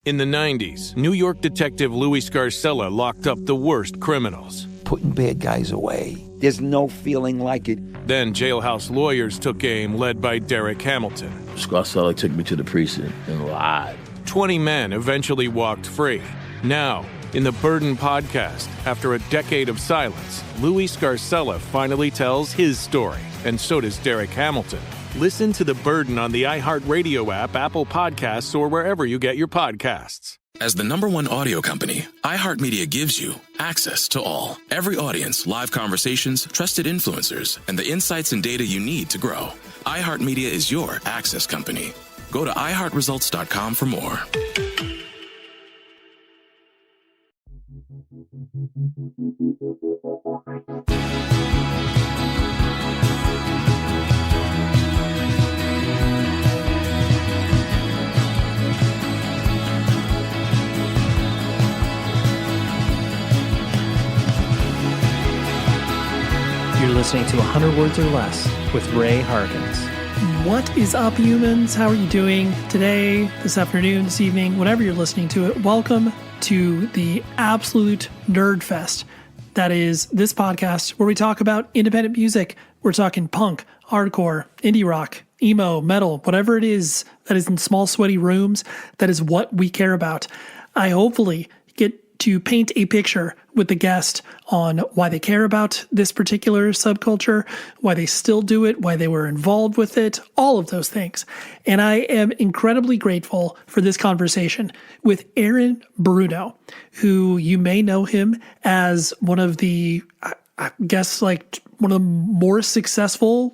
In the 90s, New York detective Louis Scarcella locked up the worst criminals. Putting bad guys away. There's no feeling like it. Then jailhouse lawyers took aim, led by Derek Hamilton. Scarcella took me to the precinct and lied. 20 men eventually walked free. Now, in the Burden Podcast, after a decade of silence, Louis Scarcella finally tells his story, and so does Derek Hamilton. Listen to The Burden on the iHeartRadio app, Apple Podcasts, or wherever you get your podcasts. As the #1 audio company, iHeartMedia gives you access to all. Every audience, live conversations, trusted influencers, and the insights and data you need to grow. iHeartMedia is your access company. Go to iHeartResults.com for more. You're listening to 100 Words or Less with Ray Harkins. What is up, humans? How are you doing today, this afternoon, this evening, whenever you're listening to it? Welcome to the absolute nerd fest that is this podcast where we talk about independent music. We're talking punk, hardcore, indie rock, emo, metal, whatever it is that is in small, sweaty rooms. That is what we care about. I hopefully get to paint a picture with the guest on why they care about this particular subculture, why they still do it, why they were involved with it, all of those things. And I am incredibly grateful for this conversation with Aaron Bruno, who you may know him as one of the, I guess, like one of the more successful,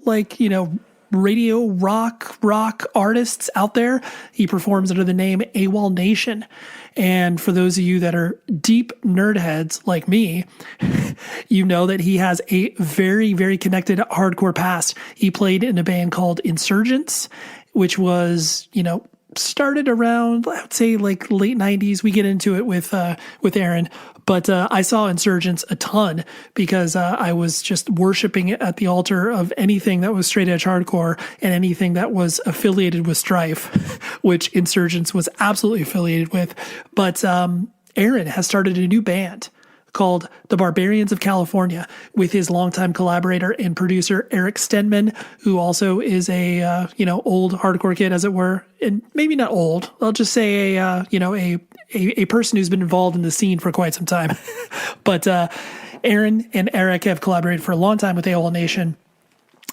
radio rock artists out there. He performs under the name AWOLNation. And for those of you that are deep nerd heads like me, you know that he has a very, very connected hardcore past. He played in a band called Insurgence, which was, started around, I would say, like late 90s. We get into it with Aaron. But I saw Insurgence a ton because I was just worshiping it at the altar of anything that was straight edge hardcore and anything that was affiliated with Strife, which Insurgence was absolutely affiliated with. But Aaron has started a new band called the Barbarians of California with his longtime collaborator and producer Eric Stenman, who also is a old hardcore kid, as it were, and maybe not old. I'll just say a person who's been involved in the scene for quite some time. But Aaron and Eric have collaborated for a long time with AWOLNation,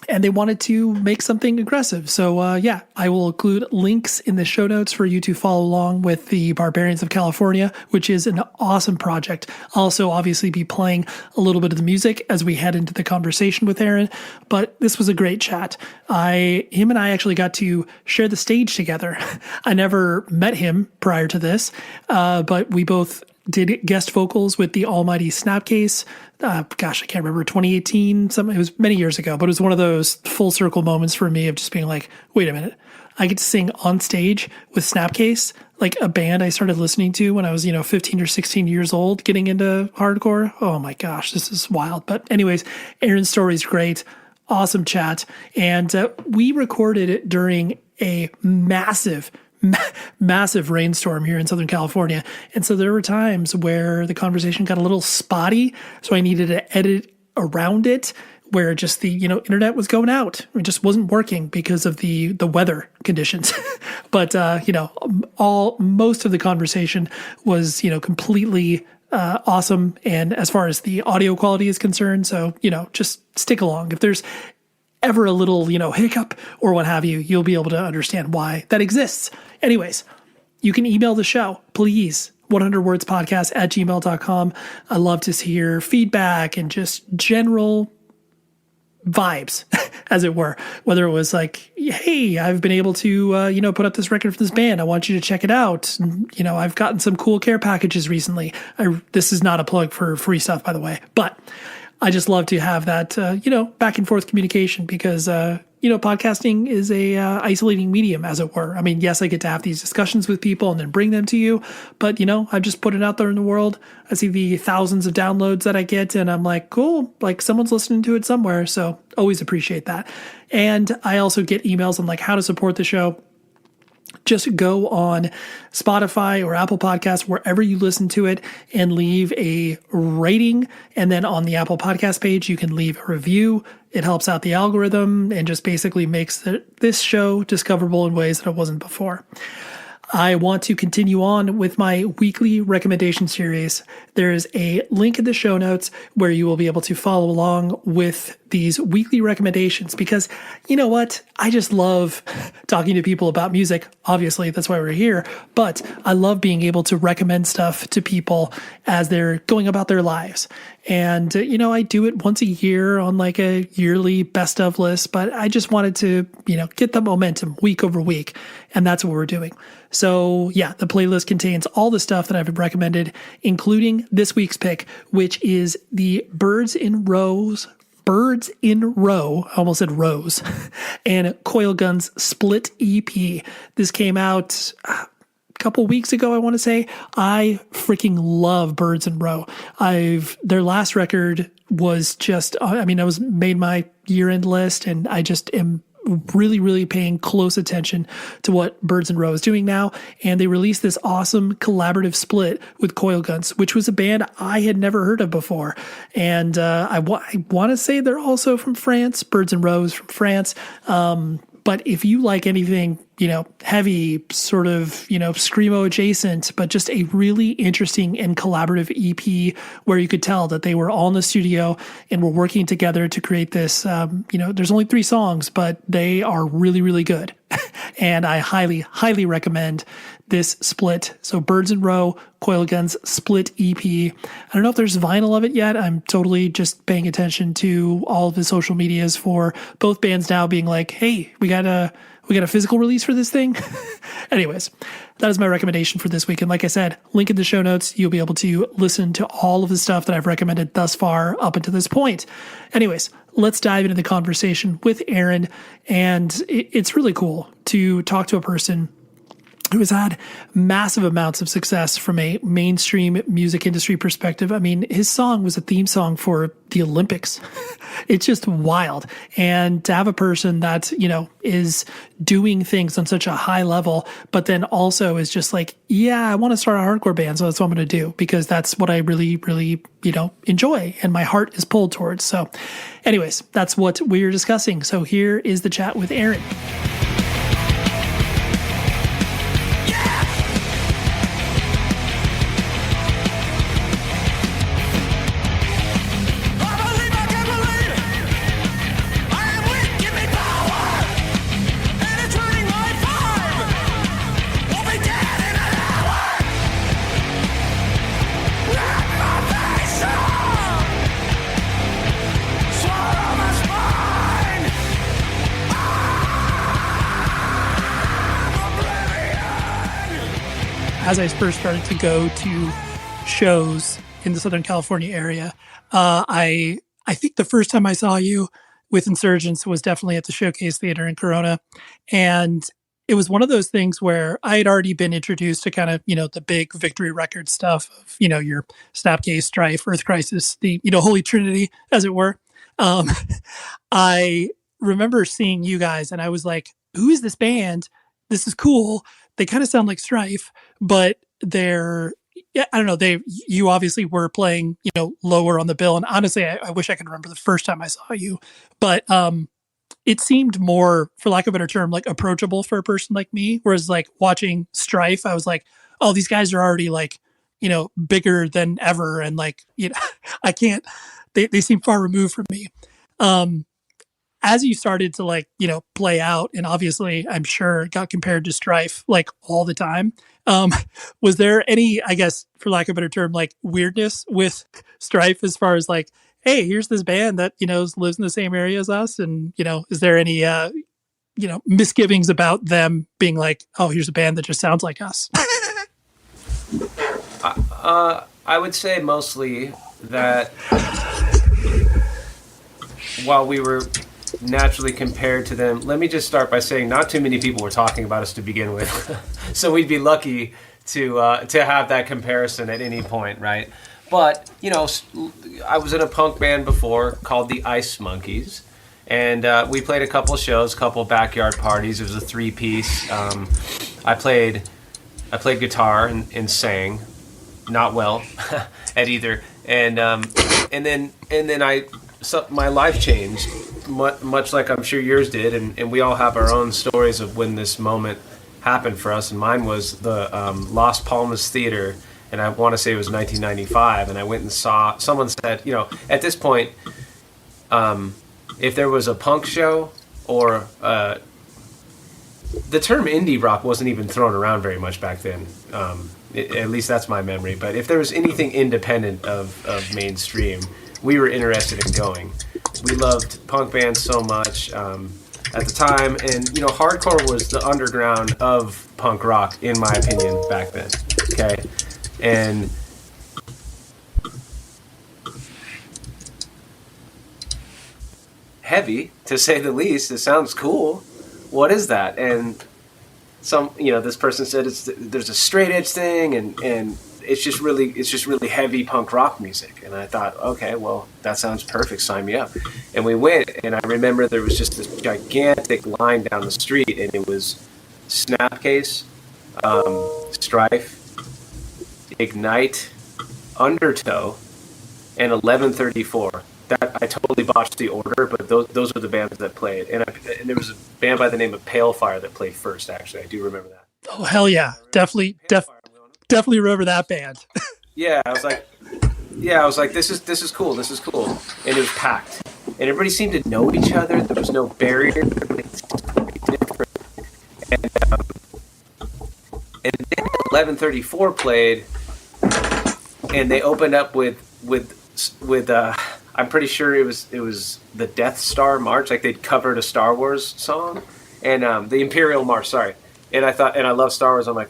and they wanted to make something aggressive. So, I will include links in the show notes for you to follow along with the Barbarians of California, which is an awesome project. I'll also obviously be playing a little bit of the music as we head into the conversation with Aaron, but this was a great chat. Him and I actually got to share the stage together. I never met him prior to this, but we both did guest vocals with the almighty Snapcase. I can't remember, 2018, something. It was many years ago, but it was one of those full circle moments for me of just being like, wait a minute, I get to sing on stage with Snapcase, like a band I started listening to when I was, 15 or 16 years old, getting into hardcore. Oh my gosh, this is wild. But anyways, Aaron's story is great. Awesome chat. And we recorded it during a massive rainstorm here in Southern California. And so there were times where the conversation got a little spotty. So I needed to edit around it, where just the, internet was going out. It just wasn't working because of the weather conditions. But, most of the conversation was, completely awesome. And as far as the audio quality is concerned, so, just stick along. If there's ever a little, hiccup or what have you, you'll be able to understand why that exists. Anyways, you can email the show, please, 100wordspodcast@gmail.com. I love to hear feedback and just general vibes, as it were. Whether it was like, hey, I've been able to, put up this record for this band. I want you to check it out. And, I've gotten some cool care packages recently. This is not a plug for free stuff, by the way, but I just love to have that, back and forth communication because, podcasting is a isolating medium, as it were. I mean, yes, I get to have these discussions with people and then bring them to you, but, I just put it out there in the world. I see the thousands of downloads that I get, and I'm like, cool, like someone's listening to it somewhere. So always appreciate that. And I also get emails on like how to support the show. just go on Spotify or Apple Podcasts, wherever you listen to it, and leave a rating. And then on the Apple Podcast page, you can leave a review. It helps out the algorithm and just basically makes this show discoverable in ways that it wasn't before. I want to continue on with my weekly recommendation series. There is a link in the show notes where you will be able to follow along with these weekly recommendations, because you know what? I just love talking to people about music. Obviously, that's why we're here, but I love being able to recommend stuff to people as they're going about their lives. And, I do it once a year on like a yearly best of list, but I just wanted to, get the momentum week over week. And that's what we're doing. So yeah, the playlist contains all the stuff that I've recommended, including this week's pick, which is the Birds in Row, I almost said Rose, and Coil Guns Split EP. This came out a couple weeks ago, I want to say. I freaking love Birds in Row. Their last record was just, I was made my year-end list, and I just am really, really paying close attention to what Birds in Row is doing now. And they released this awesome collaborative split with Coil Guns, which was a band I had never heard of before. And I want to say they're also from France. Birds in Row is from France. But if you like anything, heavy, sort of, screamo adjacent, but just a really interesting and collaborative EP where you could tell that they were all in the studio and were working together to create this, there's only 3 songs, but they are really, really good. And I highly, highly recommend this split. So Birds in Row, Coil Guns Split EP. I don't know if there's vinyl of it yet. I'm totally just paying attention to all of the social medias for both bands now being like, hey, we got a physical release for this thing. Anyways, that is my recommendation for this week. And like I said, link in the show notes. You'll be able to listen to all of the stuff that I've recommended thus far up until this point. Anyways, let's dive into the conversation with Aaron. And it's really cool to talk to a person who has had massive amounts of success from a mainstream music industry perspective. His song was a theme song for the Olympics. It's just wild. And to have a person that, is doing things on such a high level, but then also is just like, yeah, I want to start a hardcore band, so that's what I'm going to do, because that's what I really, really, enjoy and my heart is pulled towards. So anyways, that's what we're discussing. So here is the chat with Aaron. As I first started to go to shows in the Southern California area, I think the first time I saw you with Insurgence was definitely at the Showcase Theater in Corona. And it was one of those things where I had already been introduced to kind of, the big Victory Records stuff of, your Snapcase, Strife, Earth Crisis, the, Holy Trinity, as it were. I remember seeing you guys and I was like, who is this band? This is cool. They kind of sound like Strife, but I don't know. You obviously were playing, lower on the bill. And honestly, I wish I could remember the first time I saw you, but, it seemed more, for lack of a better term, like approachable for a person like me. Whereas like watching Strife, I was like, oh, these guys are already like, bigger than ever. And like, I can't, they seem far removed from me. As you started to like, play out, and obviously I'm sure got compared to Strife like all the time. Was there any, I guess, for lack of a better term, like weirdness with Strife as far as like, hey, here's this band that, lives in the same area as us. And, is there any, misgivings about them being like, oh, here's a band that just sounds like us? I would say mostly that while we were naturally compared to them, let me just start by saying not too many people were talking about us to begin with. So we'd be lucky to have that comparison at any point, right? But, I was in a punk band before called the Ice Monkeys, and we played a couple shows, a couple backyard parties. It was a 3-piece. I played guitar and sang, not well at either, and then my life changed, much like I'm sure yours did, and we all have our own stories of when this moment happened for us, and mine was the Las Palmas Theater, and I want to say it was 1995, and I went and saw, someone said, at this point, if there was a punk show or the term indie rock wasn't even thrown around very much back then, at least that's my memory, but if there was anything independent of mainstream, we were interested in going. We loved punk bands so much at the time, and hardcore was the underground of punk rock, in my opinion, back then. Okay, and heavy, to say the least. It sounds cool. What is that? And this person said there's a straight edge thing, and it's just really heavy punk rock music. And I thought, okay, well, that sounds perfect. Sign me up. And we went, and I remember there was just this gigantic line down the street, and it was Snapcase, Strife, Ignite, Undertow, and 1134. That I totally botched the order, but those were the bands that played. And there was a band by the name of Pale Fire that played first. Actually, I do remember that. Oh hell yeah, definitely remember that band. Yeah, I was like, this is cool, and it was packed, and everybody seemed to know each other. There was no barrier. Everybody seemed to be different. And then 1134 played, and they opened up with I'm pretty sure it was the Death Star March, like they'd covered a Star Wars song, and the Imperial March. Sorry, and I thought, and I love Star Wars. I'm like,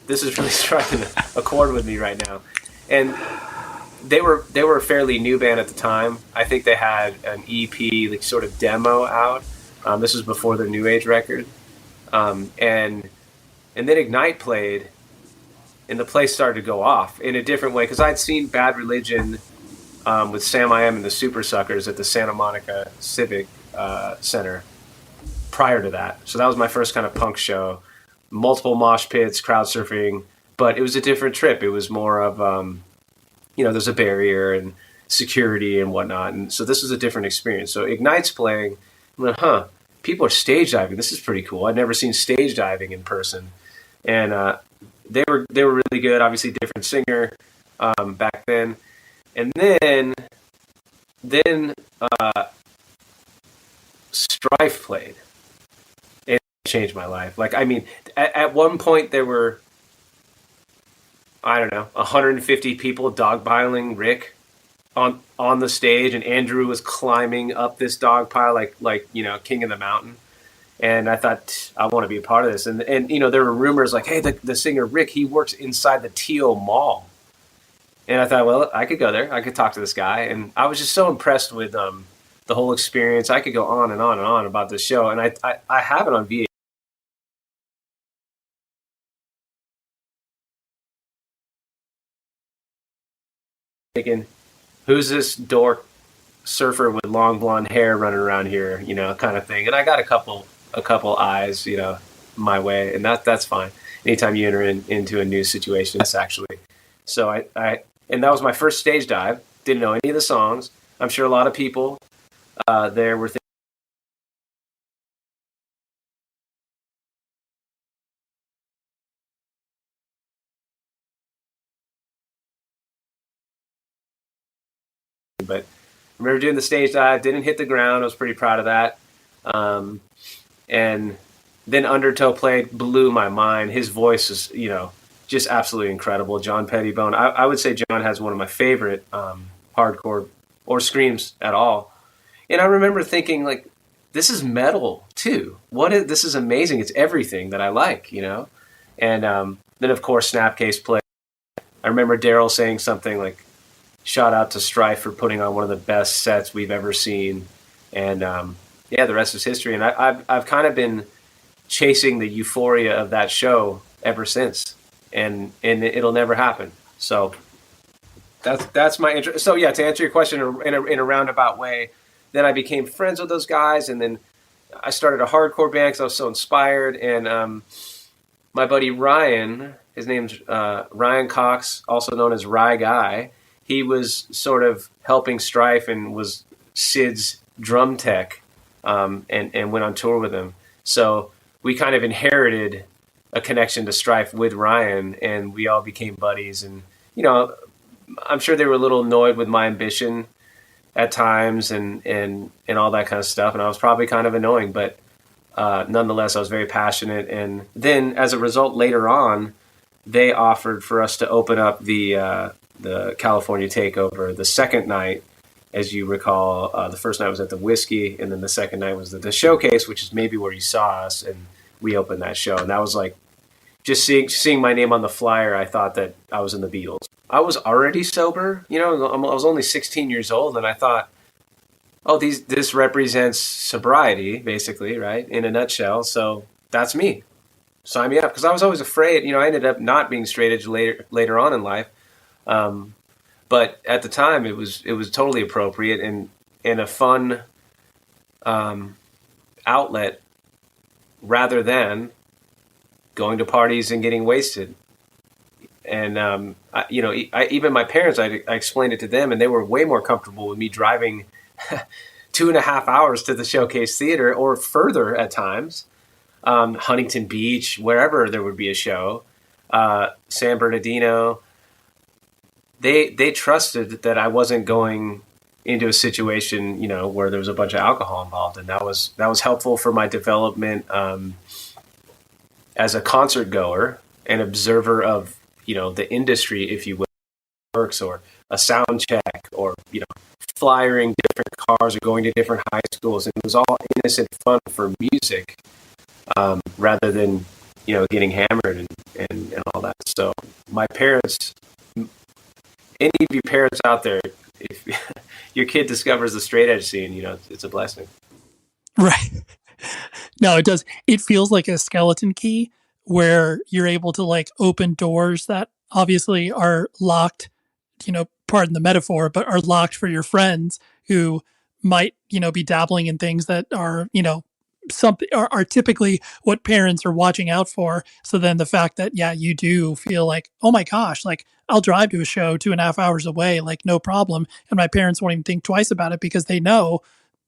this is really striking a chord with me right now. And they were a fairly new band at the time. I think they had an EP, like sort of demo out. This was before their New Age record, and then Ignite played, and the place started to go off in a different way, because I'd seen Bad Religion with Sam I Am and the Super Suckers at the Santa Monica Civic Center prior to that. So that was my first kind of punk show. Multiple mosh pits, crowd surfing, but it was a different trip. It was more of, there's a barrier and security and whatnot. And so this was a different experience. So Ignite's playing. I'm like, people are stage diving. This is pretty cool. I'd never seen stage diving in person. And they were really good. Obviously different singer back then. And then Strife played. It changed my life. Like, I mean, at one point there were, I don't know, 150 people dogpiling Rick on the stage, and Andrew was climbing up this dog pile like King of the Mountain. And I thought, I want to be a part of this. And there were rumors like, hey, the singer Rick, he works inside the Teal Mall. And I thought, well, I could go there. I could talk to this guy. And I was just so impressed with the whole experience. I could go on and on and on about this show. And I have it on VHS. Thinking, who's this dork surfer with long blonde hair running around here, kind of thing. And I got a couple eyes, my way, and that's fine. Anytime you enter into a new situation, that's actually. So I and that was my first stage dive. Didn't know any of the songs. I'm sure a lot of people there were thinking, but I remember doing the stage dive, didn't hit the ground. I was pretty proud of that. And then Undertow played, blew my mind. His voice is, just absolutely incredible. John Pettibone. I would say John has one of my favorite hardcore or screams at all. And I remember thinking, like, this is metal too. This is amazing. It's everything that I like, And then of course Snapcase played. I remember Daryl saying something like, shout out to Strife for putting on one of the best sets we've ever seen. And the rest is history. And I've kind of been chasing the euphoria of that show ever since. And it'll never happen. So that's my interest. So yeah, to answer your question in a roundabout way, then I became friends with those guys, and then I started a hardcore band because I was so inspired. And my buddy Ryan, his name's Ryan Cox, also known as Rye Guy. He was sort of helping Strife and was Sid's drum tech, and went on tour with him. So we kind of inherited a connection to Strife with Ryan, and we all became buddies. And, you know, I'm sure they were a little annoyed with my ambition at times and all that kind of stuff. And I was probably kind of annoying, but nonetheless, I was very passionate. And then as a result, later on, they offered for us to open up the California takeover the second night. As you recall, the first night was at the Whiskey, and then the second night was the Showcase, which is maybe where you saw us, and we opened that show. And that was like, just seeing my name on the flyer, I thought that I was in the Beatles. I was already sober, you know, I was only 16 years old, and I thought, oh, this represents sobriety, basically, right, in a nutshell, so that's me. Sign me up, because I was always afraid, you know, I ended up not being straight edge later on in life. But at the time, it was totally appropriate and a fun outlet rather than going to parties and getting wasted. And even my parents, I explained it to them, and they were way more comfortable with me driving 2.5 hours to the Showcase Theater or further at times, Huntington Beach, wherever there would be a show, San Bernardino. They trusted that I wasn't going into a situation, you know, where there was a bunch of alcohol involved, and that was helpful for my development as a concert goer and observer of, you know, the industry, if you will, works, or a sound check, or, you know, flyering different cars or going to different high schools, and it was all innocent fun for music, rather than, you know, getting hammered and all that. So my parents. Any of you parents out there, if your kid discovers the straight edge scene, you know, it's a blessing. Right. No, it does. It feels like a skeleton key where you're able to like open doors that obviously are locked, you know, pardon the metaphor, but are locked for your friends who might, you know, be dabbling in things that are, you know, something are typically what parents are watching out for. So then the fact that, yeah, you do feel like, oh my gosh, like I'll drive to a show 2.5 hours away, like no problem. And my parents won't even think twice about it because they know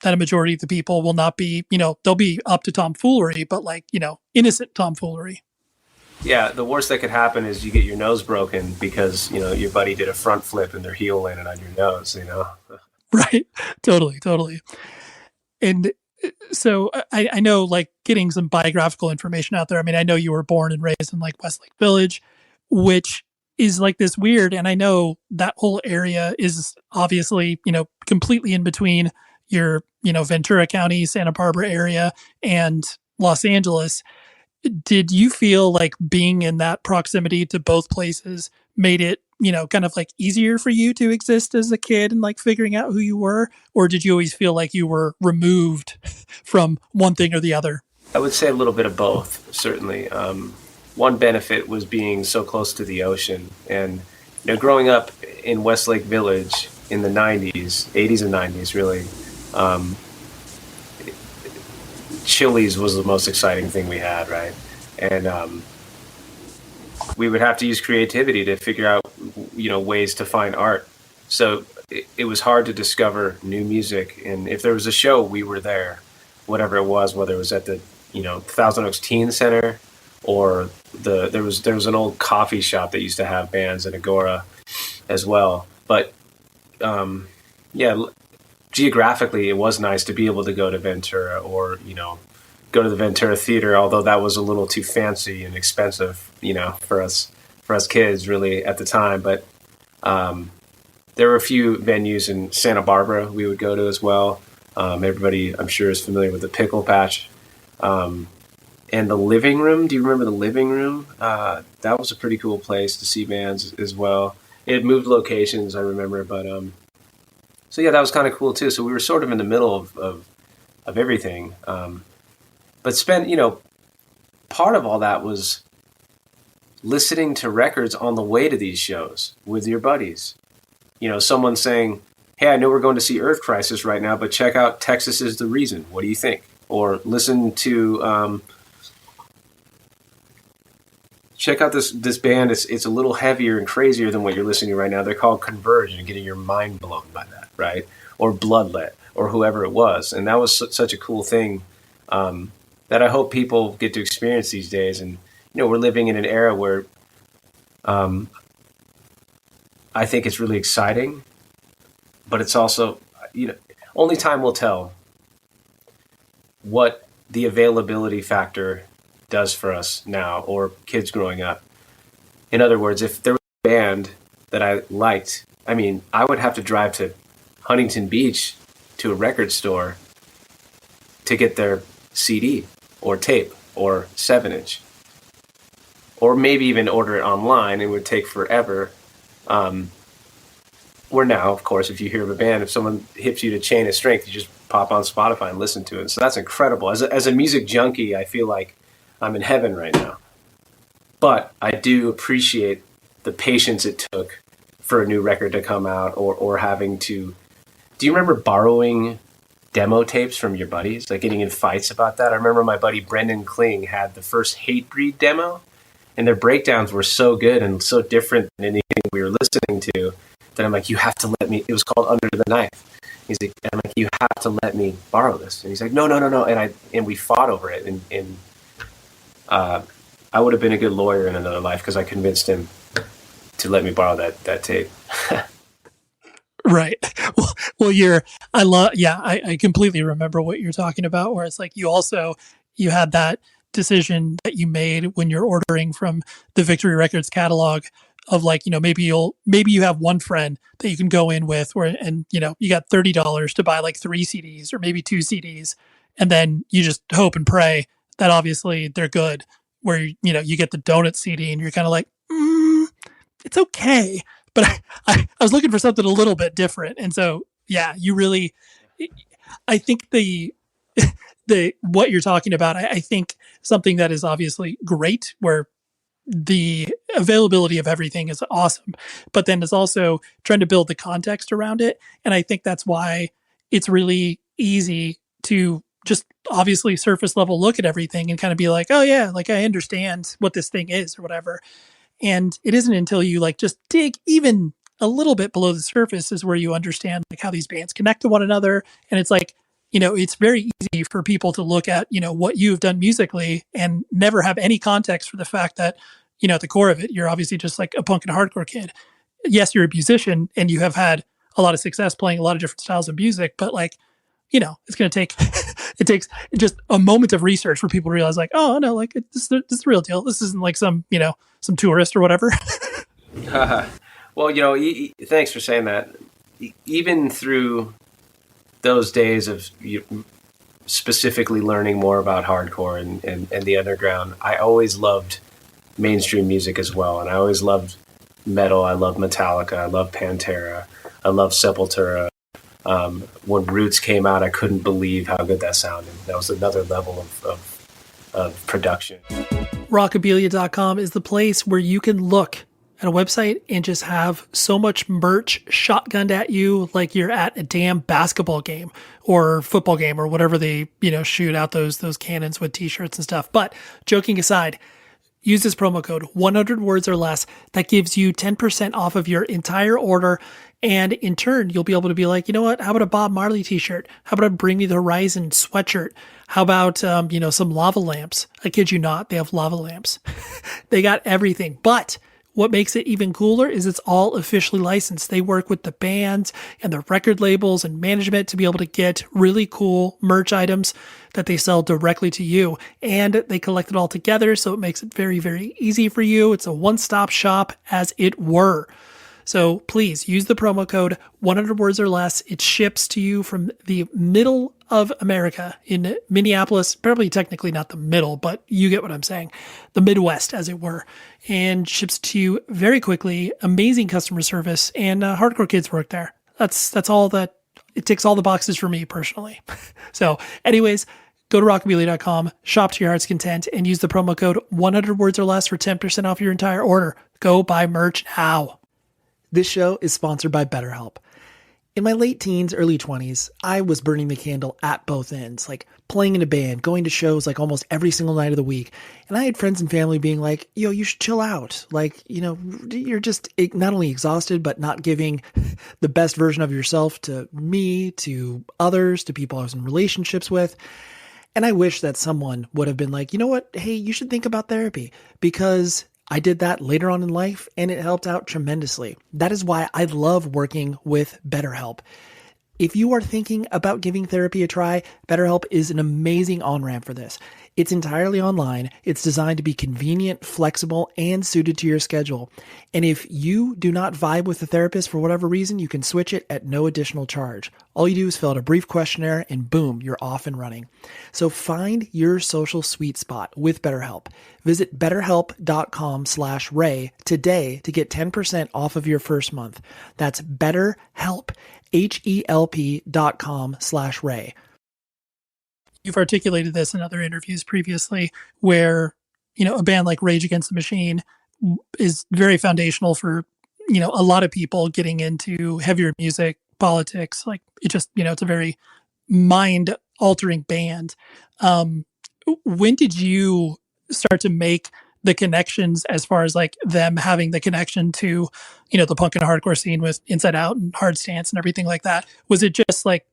that a majority of the people will not be, you know, they'll be up to tomfoolery, but like, you know, innocent tomfoolery. Yeah, the worst that could happen is you get your nose broken because, you know, your buddy did a front flip and their heel landed on your nose, you know? Right. Totally. And so I know, like, getting some biographical information out there. I mean, I know you were born and raised in like Westlake Village, which is like this weird, and I know that whole area is obviously, you know, completely in between your, you know, Ventura County, Santa Barbara area and Los Angeles. Did you feel like being in that proximity to both places made it, you know, kind of like easier for you to exist as a kid and like figuring out who you were? Or did you always feel like you were removed from one thing or the other? I would say a little bit of both, certainly. One benefit was being so close to the ocean. And, you know, growing up in Westlake Village in the 90s, 80s and 90s, really, Chili's was the most exciting thing we had, right? And we would have to use creativity to figure out, you know, ways to find art. So it was hard to discover new music. And if there was a show, we were there, whatever it was, whether it was at the, you know, Thousand Oaks Teen Center, or there was an old coffee shop that used to have bands at Agora as well. But yeah, geographically, it was nice to be able to go to Ventura, or, you know, go to the Ventura Theater, although that was a little too fancy and expensive, you know, for us kids really at the time. But there were a few venues in Santa Barbara we would go to as well. Everybody, I'm sure, is familiar with the Pickle Patch. And the Living Room. Do you remember the Living Room? That was a pretty cool place to see bands as well. It had moved locations, I remember, but so yeah, that was kind of cool too. So we were sort of in the middle of everything. But spent, you know, part of all that was listening to records on the way to these shows with your buddies. You know, someone saying, hey, I know we're going to see Earth Crisis right now, but check out Texas Is the Reason. What do you think? Or listen to check out this band. It's a little heavier and crazier than what you're listening to right now. They're called Converge, and getting your mind blown by that, right? Or Bloodlet, or whoever it was. And that was such a cool thing that I hope people get to experience these days. And, we're living in an era where I think it's really exciting, but it's also, only time will tell what the availability factor does for us now, or kids growing up. In other words, if there was a band that I liked, I would have to drive to Huntington Beach to a record store to get their CD or tape or 7-inch, or maybe even order it online. It would take forever. Where now, of course, if you hear of a band, if someone hits you to Chain of Strength, you just pop on Spotify and listen to it. So that's incredible. As a music junkie, I feel like I'm in heaven right now. But I do appreciate the patience it took for a new record to come out, or having to... Do you remember borrowing demo tapes from your buddies, like getting in fights about that? I remember my buddy Brendan Kling had the first Hatebreed demo, and their breakdowns were so good and so different than anything we were listening to that I'm like, you have to let me... It was called Under the Knife. He's like, I'm like, you have to let me borrow this. And he's like, no. And we fought over it. And I would have been a good lawyer in another life because I convinced him to let me borrow that tape. Right. Well, I completely remember what you're talking about, where it's like you had that decision that you made when you're ordering from the Victory Records catalog of like, maybe you have one friend that you can go in with and you got $30 to buy like 3 CDs or maybe 2 CDs. And then you just hope and pray that obviously they're good, where, you get the donut CD and you're kind of like, it's okay. But I was looking for something a little bit different. And so, yeah, I think what you're talking about, I think something that is obviously great, where the availability of everything is awesome, but then it's also trying to build the context around it. And I think that's why it's really easy to just obviously surface level look at everything and kind of be like, oh yeah, like I understand what this thing is or whatever. And it isn't until you like just dig even a little bit below the surface is where you understand like how these bands connect to one another. And it's like, it's very easy for people to look at, what you've done musically and never have any context for the fact that, at the core of it, you're obviously just like a punk and hardcore kid. Yes, you're a musician and you have had a lot of success playing a lot of different styles of music, but like, it's going to take, it takes just a moment of research for people to realize like, oh no, like this is the real deal. This isn't like some tourist or whatever. Well, thanks for saying that. Even through those days of specifically learning more about hardcore and the underground, I always loved mainstream music as well. And I always loved metal. I loved Metallica. I loved Pantera. I loved Sepultura. When Roots came out, I couldn't believe how good that sounded. That was another level of production. Rockabilia.com is the place where you can look at a website and just have so much merch shotgunned at you like you're at a damn basketball game or football game or whatever they, shoot out those cannons with t-shirts and stuff. But joking aside, use this promo code 100 words or less. That gives you 10% off of your entire order. And in turn, you'll be able to be like, you know what? How about a Bob Marley t-shirt? How about a Bring Me the Horizon sweatshirt? How about, some lava lamps? I kid you not. They have lava lamps. They got everything. But what makes it even cooler is it's all officially licensed. They work with the bands and the record labels and management to be able to get really cool merch items that they sell directly to you. And they collect it all together, so it makes it very, very easy for you. It's a one-stop shop, as it were. So please use the promo code 100 words or less. It ships to you from the middle of America in Minneapolis, probably technically not the middle, but you get what I'm saying. The Midwest, as it were, and ships to you very quickly. Amazing customer service, and hardcore kids work there. That's all that it ticks all the boxes for me personally. So anyways, go to rockabilia.com, shop to your heart's content, and use the promo code 100 words or less for 10% off your entire order. Go buy merch now. This show is sponsored by BetterHelp. In my late teens, early 20s, I was burning the candle at both ends, like playing in a band, going to shows like almost every single night of the week. And I had friends and family being like, yo, you should chill out. Like, you're just not only exhausted, but not giving the best version of yourself to me, to others, to people I was in relationships with. And I wish that someone would have been like, you know what? Hey, you should think about therapy, because I did that later on in life and it helped out tremendously. That is why I love working with BetterHelp. If you are thinking about giving therapy a try, BetterHelp is an amazing on-ramp for this. It's entirely online. It's designed to be convenient, flexible, and suited to your schedule. And if you do not vibe with the therapist for whatever reason, you can switch it at no additional charge. All you do is fill out a brief questionnaire and boom, you're off and running. So find your social sweet spot with BetterHelp. Visit betterhelp.com/Ray today to get 10% off of your first month. That's BetterHelp, HELP.com/Ray. You've articulated this in other interviews previously where, a band like Rage Against the Machine is very foundational for, a lot of people getting into heavier music, politics. Like it just, it's a very mind altering band. When did you start to make the connections as far as like them having the connection to, the punk and hardcore scene with Inside Out and Hard Stance and everything like that? Was it just like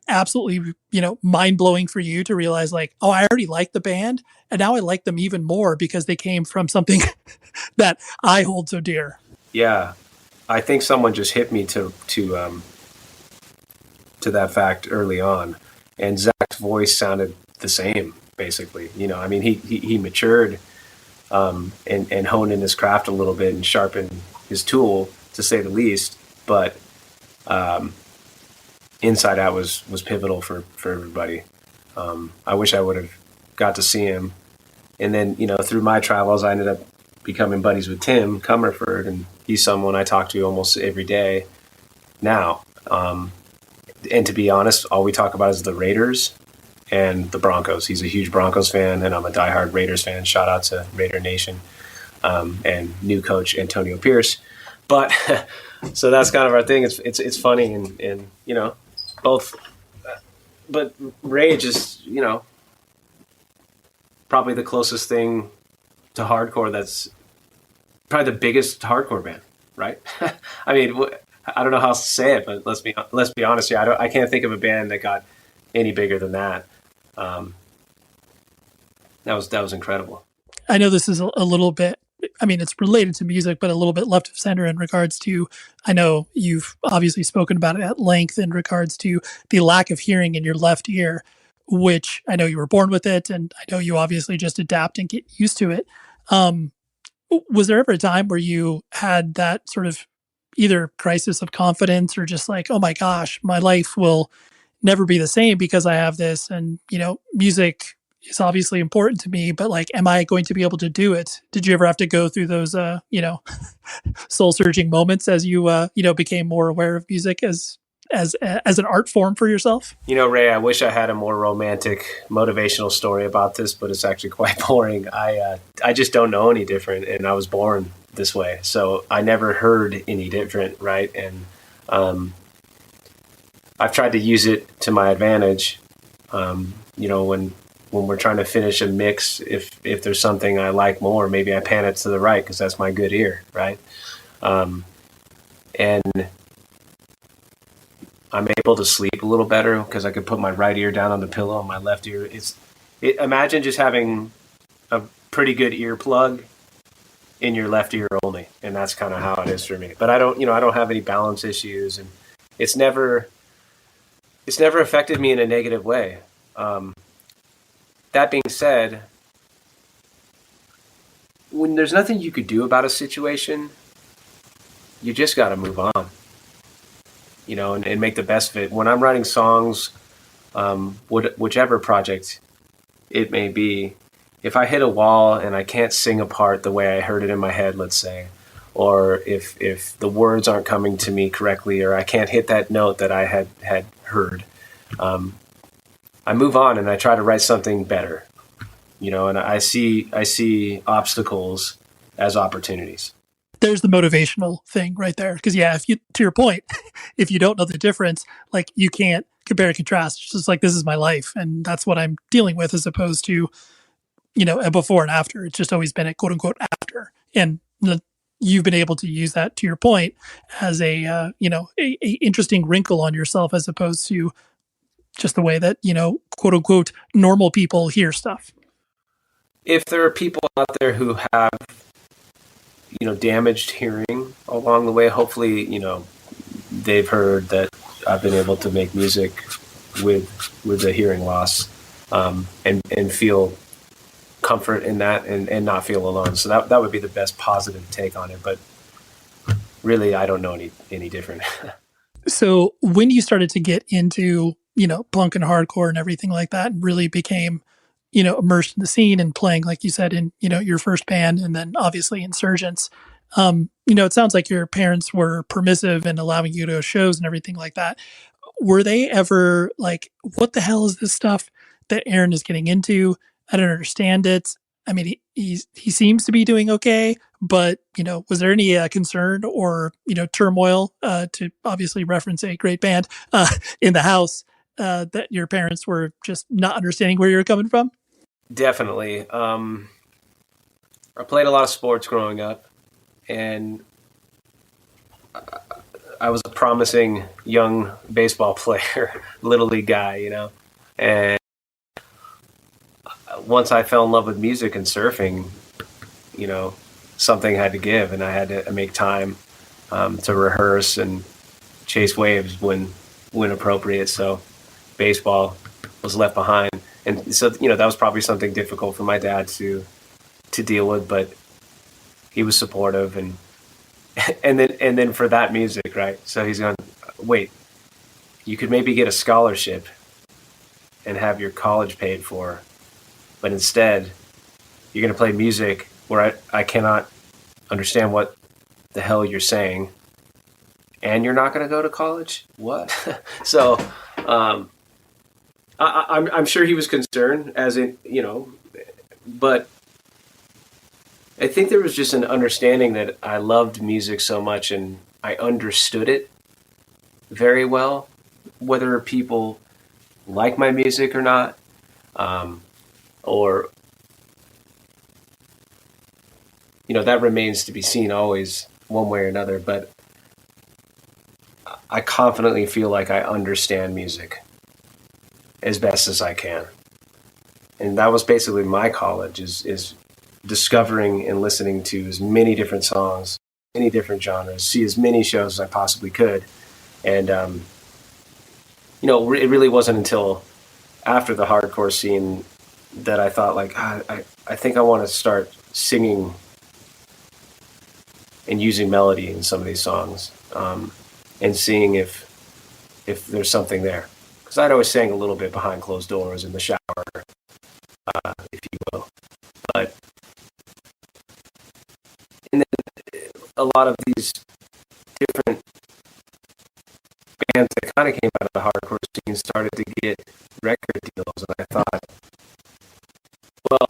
absolutely, mind blowing for you to realize like, oh, I already like the band and now I like them even more because they came from something that I hold so dear? Yeah, I think someone just hit me to that fact early on, and Zach's voice sounded the same basically. He matured and honed in his craft a little bit and sharpened his tool, to say the least. But Inside Out was pivotal for everybody. I wish I would have got to see him. And then, through my travels, I ended up becoming buddies with Tim Comerford, and he's someone I talk to almost every day now. And to be honest, all we talk about is the Raiders and the Broncos. He's a huge Broncos fan, and I'm a diehard Raiders fan. Shout out to Raider Nation and new coach Antonio Pierce. But so that's kind of our thing. It's funny and both. But Rage is probably the closest thing to hardcore. That's probably the biggest hardcore band, right? I mean, I don't know how else to say it, but let's be honest here. I can't think of a band that got any bigger than that. That was incredible. I know this is a little bit, it's related to music, but a little bit left of center in regards to, I know you've obviously spoken about it at length in regards to the lack of hearing in your left ear, which I know you were born with it. And I know you obviously just adapt and get used to it. Was there ever a time where you had that sort of either crisis of confidence or just like, oh my gosh, my life will never be the same because I have this, and, music is obviously important to me, but like, am I going to be able to do it? Did you ever have to go through those, soul searching moments as you, became more aware of music as an art form for yourself? Ray, I wish I had a more romantic motivational story about this, but it's actually quite boring. I just don't know any different, and I was born this way, so I never heard any different, right? And I've tried to use it to my advantage. When we're trying to finish a mix, if there's something I like more, maybe I pan it to the right because that's my good ear, right? And I'm able to sleep a little better because I could put my right ear down on the pillow and my left ear. Imagine just having a pretty good earplug in your left ear only, and that's kind of how it is for me. But I don't have any balance issues, and it's never affected me in a negative way. That being said, when there's nothing you could do about a situation, you just got to move on, and make the best of it. When I'm writing songs, whichever project it may be, if I hit a wall and I can't sing a part the way I heard it in my head, let's say, or if the words aren't coming to me correctly, or I can't hit that note that I had heard, I move on and I try to write something better, and I see obstacles as opportunities. there's the motivational thing right there. Because if you, to your point, if you don't know the difference, like you can't compare and contrast. It's just like, this is my life and that's what I'm dealing with, as opposed to, a before and after. It's just always been a quote unquote after. And you've been able to use that, to your point, as a interesting wrinkle on yourself, as opposed to just the way that, quote unquote, normal people hear stuff. If there are people out there who have, damaged hearing along the way, hopefully, they've heard that I've been able to make music with a hearing loss, and feel comfort in that and not feel alone. So that would be the best positive take on it. But really, I don't know any different. So when you started to get into, punk and hardcore and everything like that, and really became, immersed in the scene and playing, like you said, in, your first band, and then obviously Insurgence, it sounds like your parents were permissive and allowing you to go to shows and everything like that. Were they ever like, what the hell is this stuff that Aaron is getting into? I don't understand it. I mean, he seems to be doing okay, but, was there any concern or, turmoil, to obviously reference a great band, in the house, that your parents were just not understanding where you're coming from? Definitely. I played a lot of sports growing up, and I was a promising young baseball player, little league guy, and once I fell in love with music and surfing, something had to give, and I had to make time to rehearse and chase waves when appropriate. So baseball was left behind. And so, that was probably something difficult for my dad to deal with, but he was supportive, and then for that music, right? So he's going, wait, you could maybe get a scholarship and have your college paid for, but instead you're going to play music where I cannot understand what the hell you're saying, and you're not going to go to college? What? So, I'm sure he was concerned, as in, but I think there was just an understanding that I loved music so much and I understood it very well, whether people like my music or not, or, that remains to be seen always, one way or another, but I confidently feel like I understand music as best as I can. And that was basically my college, is discovering and listening to as many different songs, many different genres, see as many shows as I possibly could. And, it really wasn't until after the hardcore scene that I thought, like, I think I want to start singing and using melody in some of these songs, and seeing if there's something there. Because I'd always sang a little bit behind closed doors in the shower, if you will. But and then a lot of these different bands that kind of came out of the hardcore scene started to get record deals, and I thought, well,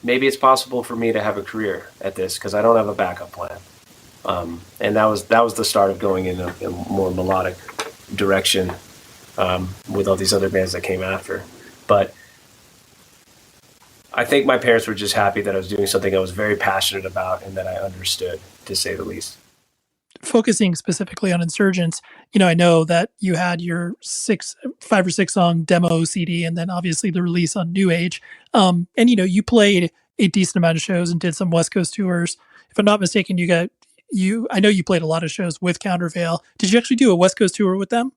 maybe it's possible for me to have a career at this because I don't have a backup plan. And that was the start of going in a more melodic direction, with all these other bands that came after. But I think my parents were just happy that I was doing something I was very passionate about and that I understood, to say the least. Focusing specifically on Insurgence, I know that you had your 5 or 6 song demo CD, and then obviously the release on New Age. And you played a decent amount of shows and did some West Coast tours. If I'm not mistaken, I know you played a lot of shows with Countervail. Did you actually do a West Coast tour with them?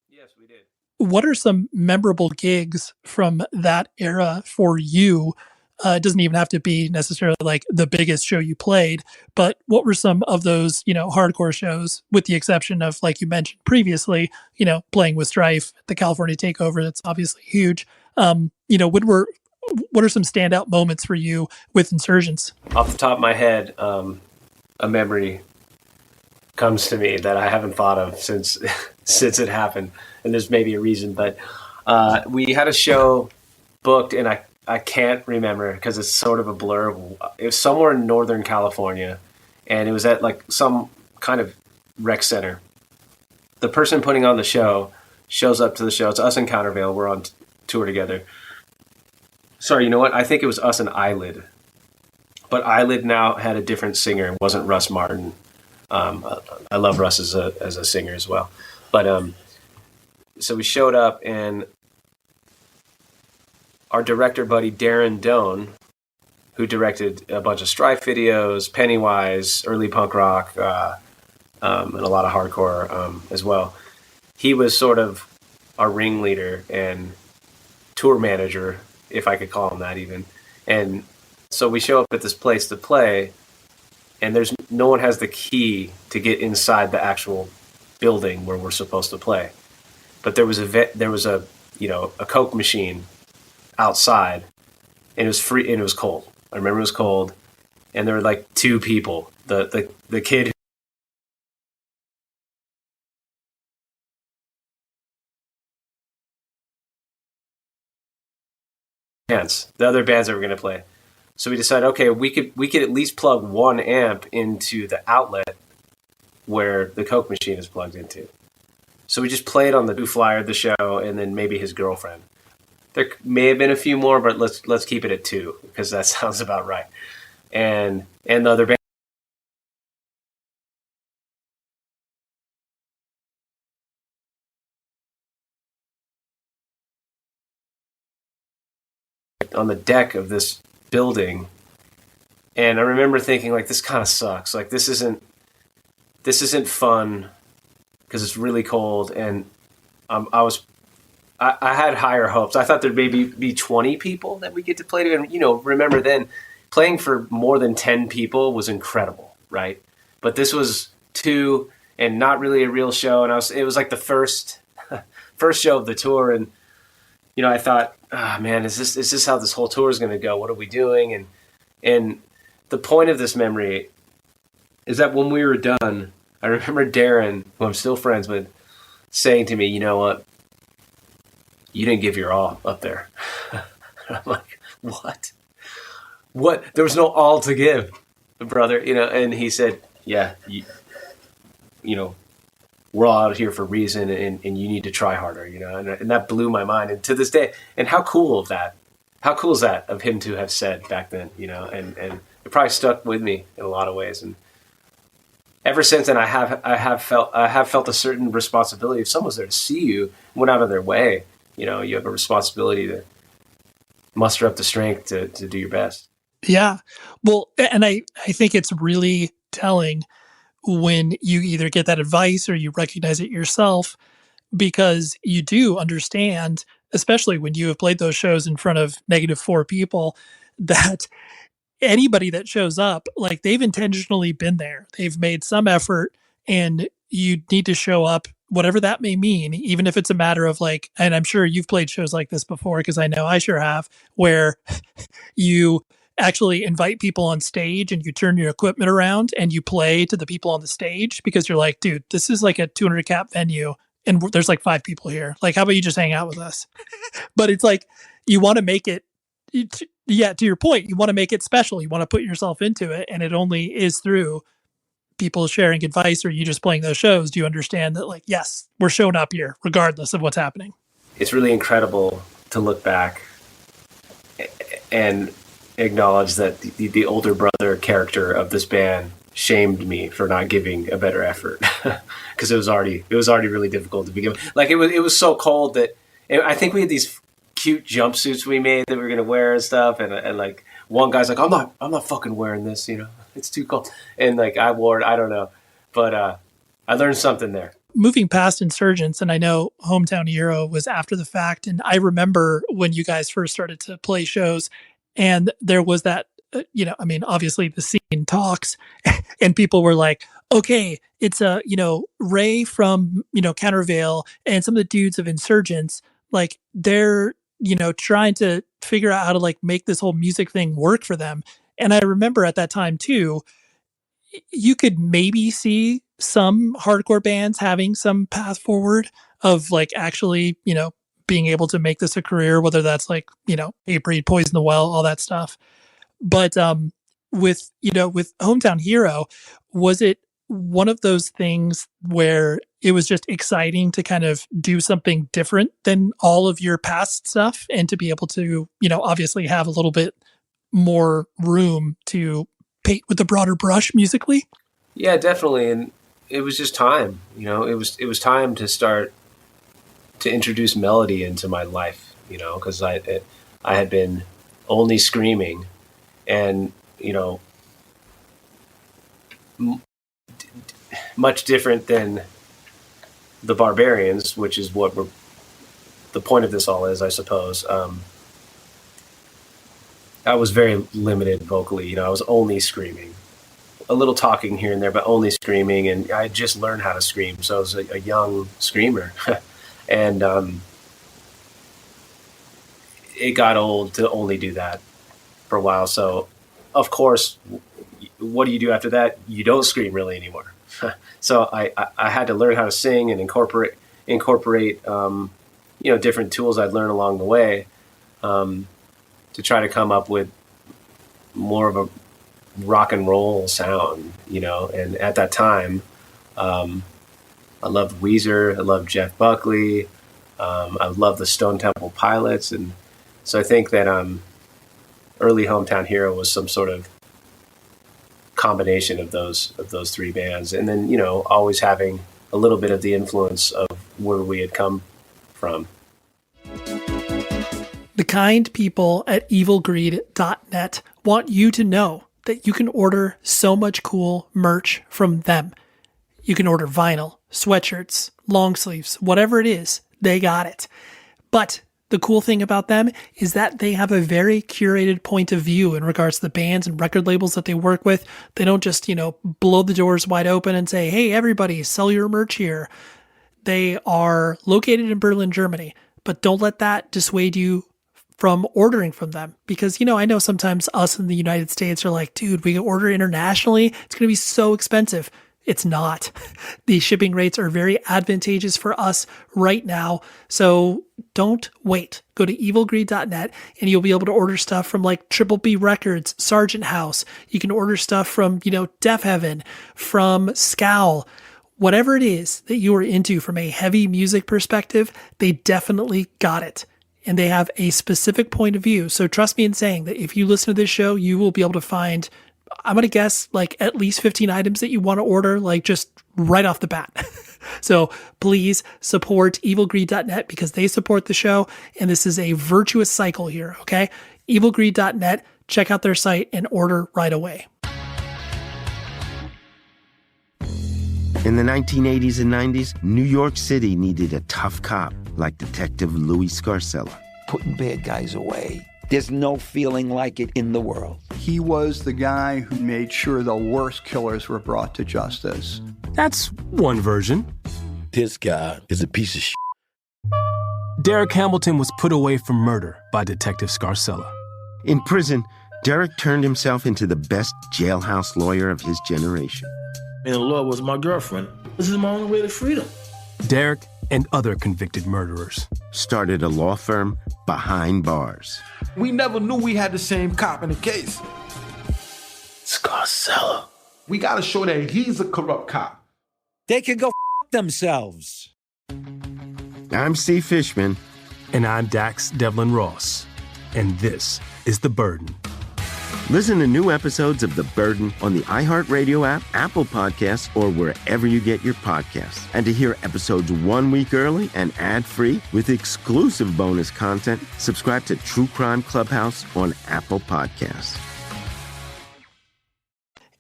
Yes, we did. What are some memorable gigs from that era for you? It doesn't even have to be necessarily like the biggest show you played, but what were some of those, hardcore shows, with the exception of, like you mentioned previously, playing with Strife, the California Takeover, that's obviously huge. What are some standout moments for you with Insurgence? Off the top of my head, a memory comes to me that I haven't thought of since it happened, and there's maybe a reason, but we had a show booked, and I can't remember because it's sort of a blur. It was somewhere in Northern California, and it was at like some kind of rec center. The person putting on the show shows up to the show. It's us and Countervail. We're on tour together. Sorry, you know what? I think it was us and Eyelid. But Eyelid now had a different singer. It wasn't Russ Martin. I love Russ as a singer as well. But so we showed up, and our director buddy Darren Doan, who directed a bunch of Strife videos, Pennywise, early punk rock, and a lot of hardcore as well. He was sort of our ringleader and tour manager, if I could call him that even. And so we show up at this place to play, and no one has the key to get inside the actual building where we're supposed to play. But there was a Coke machine outside, and it was free and it was cold. I remember it was cold, and there were like two people. The kid. The other bands that were going to play. So we decided, okay, we could at least plug one amp into the outlet where the Coke machine is plugged into. So we just played on the who flyered the show, and then maybe his girlfriend. There may have been a few more, but let's keep it at two because that sounds about right. And the other band on the deck of this building, and I remember thinking, like, this kind of sucks. Like, this isn't fun because it's really cold, and I had higher hopes. I thought there'd maybe be 20 people that we get to play to, and remember then playing for more than 10 people was incredible, right? But this was 2 and not really a real show, and it was like the first show of the tour, and I thought, man, is this how this whole tour is going to go? What are we doing? And the point of this memory is that when we were done, I remember Darren, who I'm still friends with, saying to me, "You know what? You didn't give your all up there." I'm like, what? What? There was no all to give, brother. And he said, "Yeah, we're all out here for a reason, and you need to try harder," and that blew my mind. And to this day, and how cool is that of him to have said back then, and it probably stuck with me in a lot of ways. And ever since then, I have felt a certain responsibility. If someone's there to see you, went out of their way, you have a responsibility to muster up the strength to do your best. Yeah. Well, and I think it's really telling when you either get that advice or you recognize it yourself, because you do understand, especially when you have played those shows in front of -4 people, that anybody that shows up, like, they've intentionally been there. They've made some effort, and you need to show up, whatever that may mean, even if it's a matter of, like, and I'm sure you've played shows like this before, because I know I sure have, where you actually invite people on stage and you turn your equipment around and you play to the people on the stage, because you're like, dude, this is like a 200 cap venue and there's like 5 people here. Like, how about you just hang out with us? But it's like, you want to make it, to your point, you want to make it special. You want to put yourself into it. And it only is through people sharing advice or you just playing those shows. Do you understand that, like, yes, we're showing up here regardless of what's happening? It's really incredible to look back and acknowledge that the older brother character of this band shamed me for not giving a better effort because it was already really difficult to begin with. Like, it was so cold that I think we had these cute jumpsuits we made that we were gonna wear and stuff, and like one guy's like, I'm not fucking wearing this, it's too cold, and like I wore it. I don't know, but I learned something there. Moving past Insurgence, and I know Hometown Hero was after the fact, and I remember when you guys first started to play shows, and there was that, obviously the scene talks, and people were like, okay, it's Ray from, Countervail and some of the dudes of Insurgence, like, they're, trying to figure out how to, like, make this whole music thing work for them. And I remember at that time too, you could maybe see some hardcore bands having some path forward of, like, actually, being able to make this a career, whether that's like, Hatebreed, Poison the Well, all that stuff. But with Hometown Hero, was it one of those things where it was just exciting to kind of do something different than all of your past stuff and to be able to, obviously have a little bit more room to paint with a broader brush musically? Yeah, definitely. And it was just time, it was time to start to introduce melody into my life, because I had been only screaming and, much different than the Barbarians, which is what the point of this all is, I suppose. I was very limited vocally. I was only screaming, a little talking here and there, but only screaming. And I just learned how to scream. So I was a young screamer. And it got old to only do that for a while. So, of course, what do you do after that? You don't scream really anymore. So I had to learn how to sing and incorporate different tools I'd learned along the way to try to come up with more of a rock and roll sound, And at that time, I loved Weezer, I loved Jeff Buckley, I loved the Stone Temple Pilots, and so I think that early Hometown Hero was some sort of combination of those three bands, and then always having a little bit of the influence of where we had come from. The kind people at evilgreed.net want you to know that you can order so much cool merch from them. You can order vinyl, sweatshirts, long sleeves, whatever it is, they got it. But the cool thing about them is that they have a very curated point of view in regards to the bands and record labels that they work with. They don't just, blow the doors wide open and say, hey, everybody, sell your merch here. They are located in Berlin, Germany, but don't let that dissuade you from ordering from them. Because, I know sometimes us in the United States are like, dude, we can order internationally. It's going to be so expensive. It's not. The shipping rates are very advantageous for us right now. So don't wait. Go to evilgreed.net and you'll be able to order stuff from like Triple B Records, Sargent House. You can order stuff from, Deaf Heaven, from Scowl. Whatever it is that you are into from a heavy music perspective, they definitely got it. And they have a specific point of view. So trust me in saying that if you listen to this show, you will be able to find, I'm going to guess, like at least 15 items that you want to order, like just right off the bat. So please support evilgreed.net because they support the show. And this is a virtuous cycle here. Okay. Evilgreed.net, check out their site and order right away. In the 1980s and 90s, New York City needed a tough cop like Detective Louis Scarcella. Putting bad guys away. There's no feeling like it in the world. He was the guy who made sure the worst killers were brought to justice. That's one version. This guy is a piece of shit. Derek Hamilton was put away for murder by Detective Scarcella. In prison, Derek turned himself into the best jailhouse lawyer of his generation. And the law was my girlfriend. This is my only way to freedom. Derek and other convicted murderers started a law firm behind bars. We never knew we had the same cop in the case. Scarcella. We gotta show that he's a corrupt cop. They can go themselves. I'm Steve Fishman. And I'm Dax Devlin Ross. And this is The Burden. Listen to new episodes of The Burden on the iHeartRadio app, Apple Podcasts, or wherever you get your podcasts. And to hear episodes 1 week early and ad-free with exclusive bonus content, subscribe to True Crime Clubhouse on Apple Podcasts.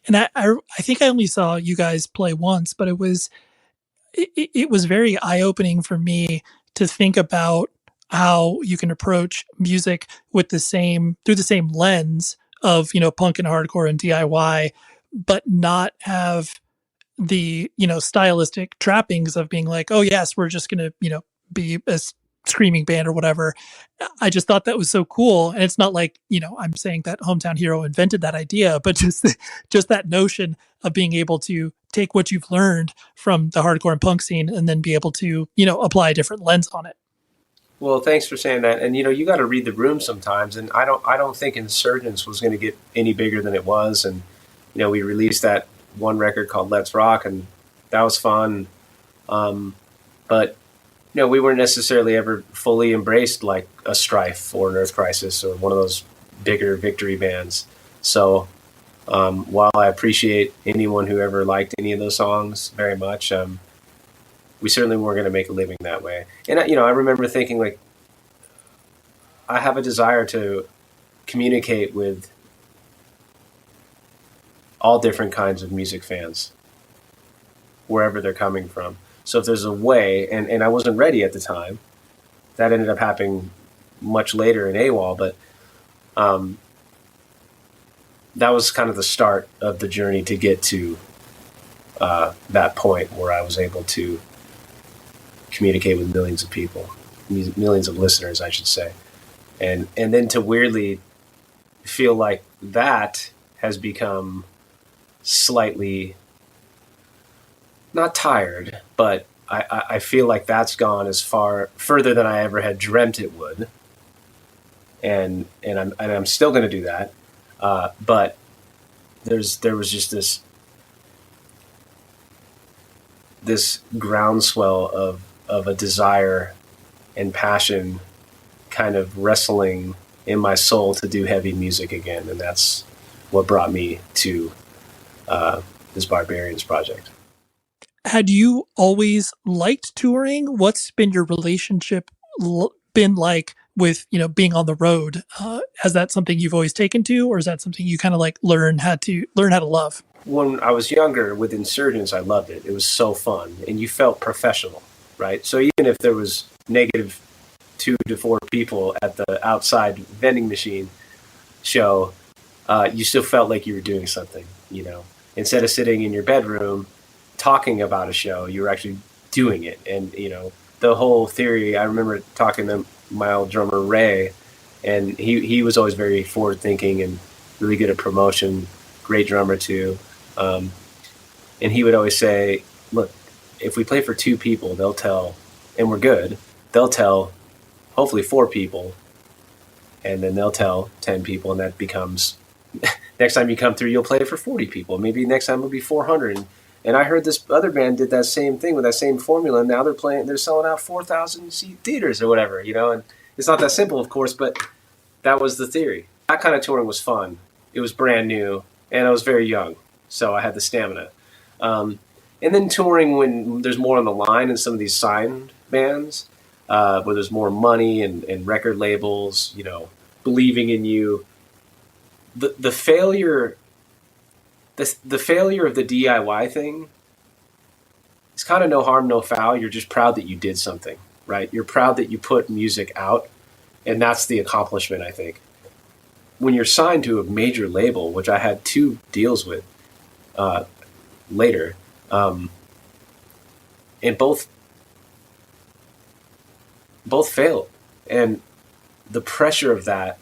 And I think I only saw you guys play once, but it was very eye-opening for me to think about how you can approach music with through the same lens of, punk and hardcore and DIY, but not have the, stylistic trappings of being like, oh yes, we're just going to, be a screaming band or whatever. I just thought that was so cool. And it's not like, I'm saying that Hometown Hero invented that idea, but just that notion of being able to take what you've learned from the hardcore and punk scene and then be able to, apply a different lens on it. Well, thanks for saying that. And you got to read the room sometimes. And I don't think Insurgence was going to get any bigger than it was. And we released that one record called Let's Rock, and that was fun. But we weren't necessarily ever fully embraced like a Strife or an Earth Crisis or one of those bigger victory bands. So while I appreciate anyone who ever liked any of those songs very much, we certainly weren't going to make a living that way. And I remember thinking, like, I have a desire to communicate with all different kinds of music fans, wherever they're coming from. So if there's a way, and I wasn't ready at the time, that ended up happening much later in AWOL, but that was kind of the start of the journey to get to that point where I was able to communicate with millions of people, millions of listeners, I should say. And then to weirdly feel like that has become slightly, not tired, but I feel like that's gone as further than I ever had dreamt it would. And I'm still going to do that. But there was just this groundswell of a desire and passion kind of wrestling in my soul to do heavy music again. And that's what brought me to this Barbarians project. Had you always liked touring? What's been your relationship been like with, being on the road? Has that something you've always taken to, or is that something you kind of like learn how to love? When I was younger with Insurgence, I loved it. It was so fun, and you felt professional, right? So even if there was negative 2 to 4 people at the outside vending machine show, you still felt like you were doing something, Instead of sitting in your bedroom talking about a show, you were actually doing it. And, the whole theory, I remember talking to my old drummer, Ray, and he was always very forward-thinking and really good at promotion, great drummer too. And he would always say, look, if we play for 2 people, they'll tell, and we're good, they'll tell hopefully 4 people, and then they'll tell 10 people, and that becomes, next time you come through, you'll play for 40 people. Maybe next time it'll be 400. And I heard this other band did that same thing with that same formula, and now they're selling out 4,000 seat theaters or whatever, And it's not that simple, of course, but that was the theory. That kind of touring was fun. It was brand new, and I was very young, so I had the stamina. And then touring when there's more on the line in some of these signed bands, where there's more money and record labels, believing in you. The failure of the DIY thing is kind of no harm, no foul. You're just proud that you did something, right? You're proud that you put music out, and that's the accomplishment, I think. When you're signed to a major label, which I had 2 deals with later, and both failed. And the pressure of that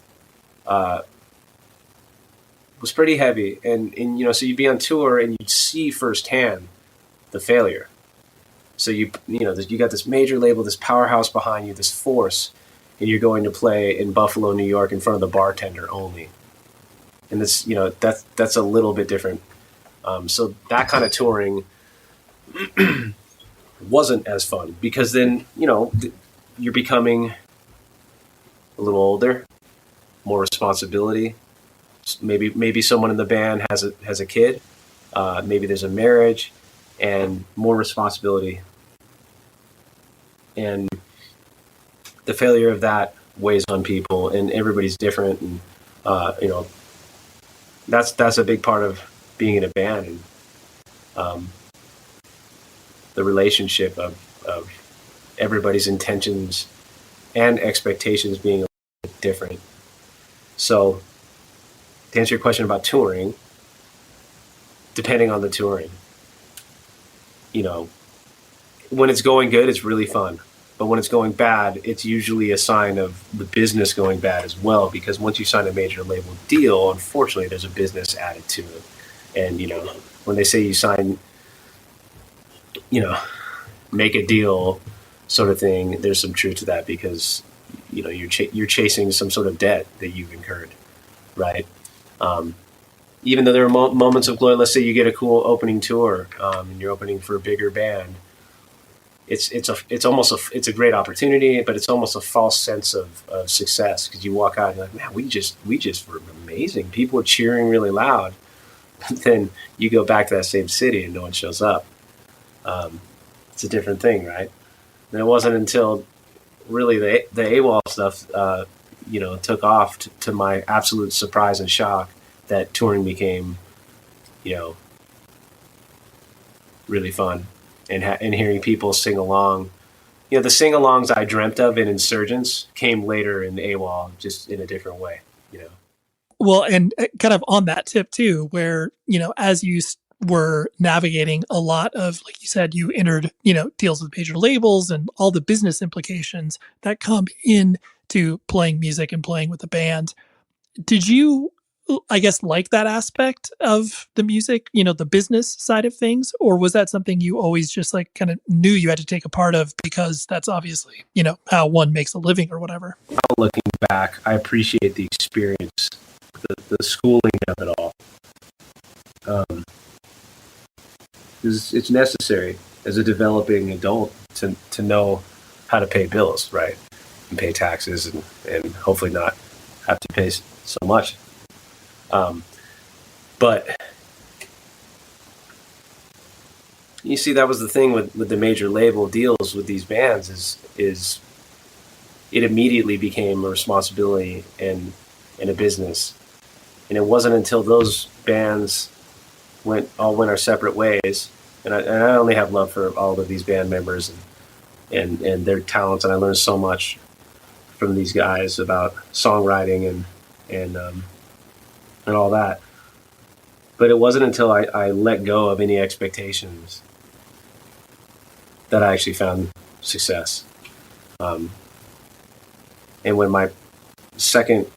was pretty heavy. And so you'd be on tour and you'd see firsthand the failure. So you got this major label, this powerhouse behind you, this force, and you're going to play in Buffalo, New York in front of the bartender only. And this, that's a little bit different. So that kind of touring wasn't as fun, because then, you're becoming a little older, more responsibility. Maybe someone in the band has a kid. Maybe there's a marriage and more responsibility. And the failure of that weighs on people, and everybody's different. And, that's a big part of being in a band, and the relationship of everybody's intentions and expectations being a little bit different. So to answer your question about touring, depending on the touring, when it's going good, it's really fun. But when it's going bad, it's usually a sign of the business going bad as well, because once you sign a major label deal, unfortunately, there's a business added to it. And, when they say you sign, make a deal sort of thing, there's some truth to that, because you're chasing some sort of debt that you've incurred, right? Even though there are moments of glory, let's say you get a cool opening tour, and you're opening for a bigger band. It's a great opportunity, but it's almost a false sense of success, because you walk out and you're like, man, we just were amazing. People were cheering really loud. But then you go back to that same city and no one shows up. It's a different thing, right? And it wasn't until really the AWOL stuff, took off to my absolute surprise and shock, that touring became, really fun, and hearing people sing along. The sing-alongs I dreamt of in Insurgence came later in AWOL, just in a different way, Well, and kind of on that tip too, where, as you were navigating a lot of, like you said, you entered, deals with major labels and all the business implications that come in to playing music and playing with the band. Did you, I guess, like that aspect of the music, the business side of things? Or was that something you always just like kind of knew you had to take a part of, because that's obviously, how one makes a living or whatever? Looking back, I appreciate the experience, the schooling of it all. It's necessary as a developing adult to know how to pay bills, right? And pay taxes, and hopefully not have to pay so much. But you see, that was the thing with the major label deals with these bands is it immediately became a responsibility and a business. And it wasn't until those bands went our separate ways, and I only have love for all of these band members and their talents, and I learned so much from these guys about songwriting and all that. But it wasn't until I let go of any expectations that I actually found success. And when my second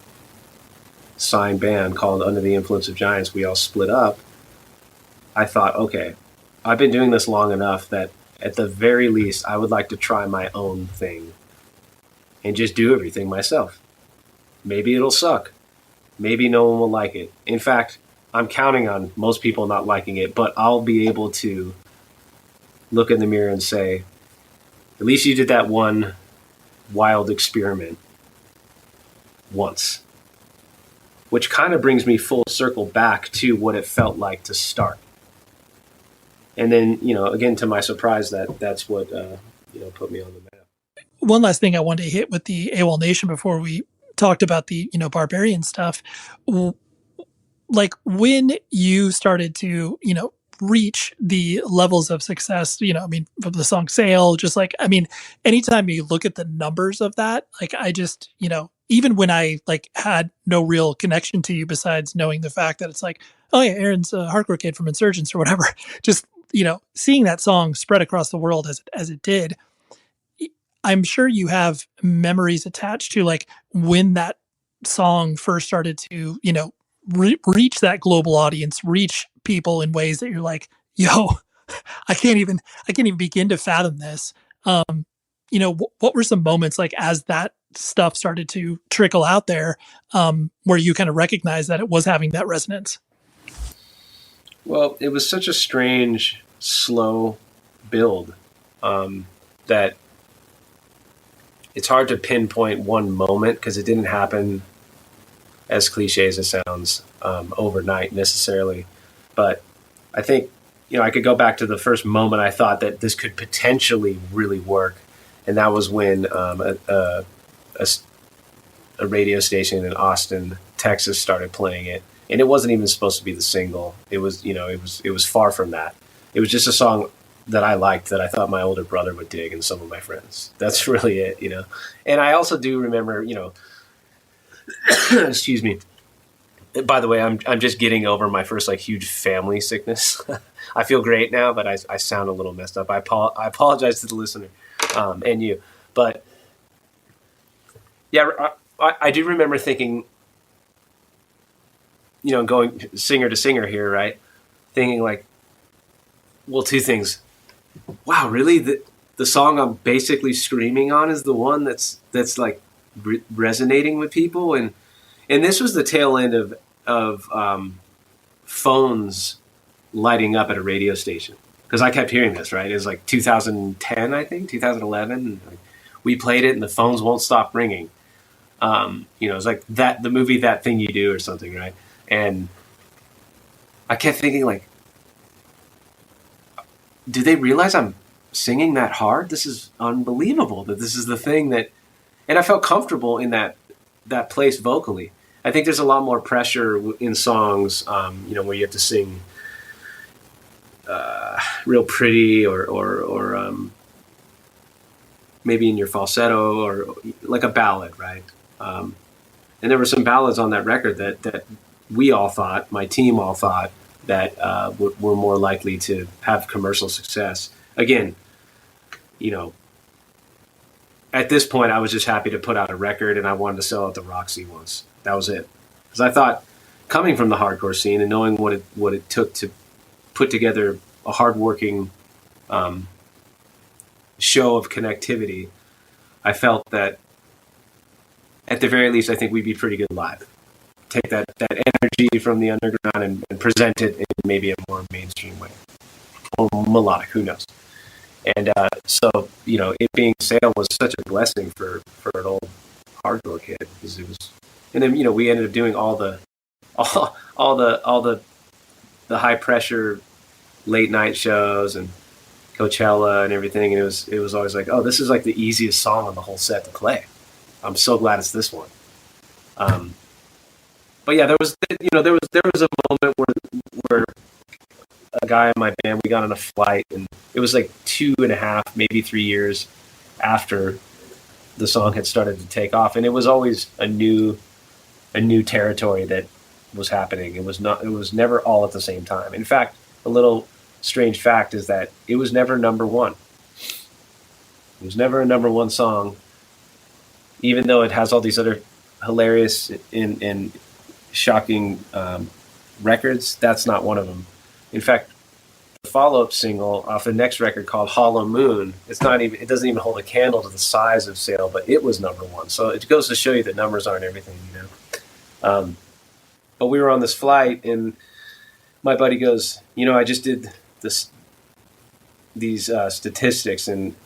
signed band, called Under the Influence of Giants, we all split up, I thought, okay, I've been doing this long enough that at the very least I would like to try my own thing and just do everything myself. Maybe it'll suck. Maybe no one will like it. In fact, I'm counting on most people not liking it, but I'll be able to look in the mirror and say, at least you did that one wild experiment once. Which kind of brings me full circle back to what it felt like to start. And then, again, to my surprise, that's what, put me on the map. One last thing I wanted to hit with the AWOLNation before we talked about the, Barbarian stuff. Like, when you started to, reach the levels of success, from the song Sail, anytime you look at the numbers of that, like, I just, even when I had no real connection to you besides knowing the fact that it's like, oh yeah, Aaron's a hardcore kid from Insurgence or whatever, just, seeing that song spread across the world as it did, I'm sure you have memories attached to when that song first started to, reach that global audience, reach people in ways that you're like, yo, I can't even begin to fathom this. What were some moments as that stuff started to trickle out there, where you kind of recognized that it was having that resonance? Well, it was such a strange, slow build, that it's hard to pinpoint one moment, because it didn't happen, as cliche as it sounds, overnight necessarily. But I think, I could go back to the first moment I thought that this could potentially really work. And that was when a radio station in Austin, Texas started playing it. And it wasn't even supposed to be the single. It was, it was far from that. It was just a song that I liked, that I thought my older brother would dig, and some of my friends. That's really it, And I also do remember, excuse me. By the way, I'm just getting over my first huge family sickness. I feel great now, but I sound a little messed up. I apologize to the listener, and you. But yeah, I do remember thinking, going singer to singer here, right? Thinking well, two things. Wow, really? The song I'm basically screaming on is the one that's resonating with people. And this was the tail end of phones lighting up at a radio station, because I kept hearing this, right? It was like 2010, I think, 2011. Like, we played it and the phones won't stop ringing. It's like the movie That Thing You Do or something, right? And I kept thinking, like, do they realize I'm singing that hard? This is unbelievable that this is the thing that, and I felt comfortable in that place vocally. I think there's a lot more pressure in songs, where you have to sing real pretty or maybe in your falsetto or like a ballad, right? And there were some ballads on that record that we all thought, my team all thought, that were more likely to have commercial success. Again, at this point, I was just happy to put out a record, and I wanted to sell at the Roxy once. That was it. Because I thought, coming from the hardcore scene and knowing what it took to put together a hardworking show of connectivity, I felt that at the very least, I think we'd be pretty good live. Take that energy from the underground and present it in maybe a more mainstream way, or melodic, who knows. And so it being sale was such a blessing for an old hardcore kid, because it was. And then we ended up doing all the high pressure late night shows and Coachella and everything, and it was always like, oh, this is like the easiest song on the whole set to play. I'm so glad it's this one. But yeah, there was a moment where a guy in my band, we got on a flight, and it was like 2.5, maybe 3 years after the song had started to take off, and it was always a new territory that was happening. It was never all at the same time. In fact, a little strange fact is that it was never number one. It was never a number one song, even though it has all these other hilarious and shocking records. That's not one of them. In fact, the follow-up single off the next record called Hollow Moon, it doesn't even hold a candle to the size of Sail, but it was number one. So it goes to show you that numbers aren't everything, But we were on this flight, and my buddy goes, I just did these statistics, and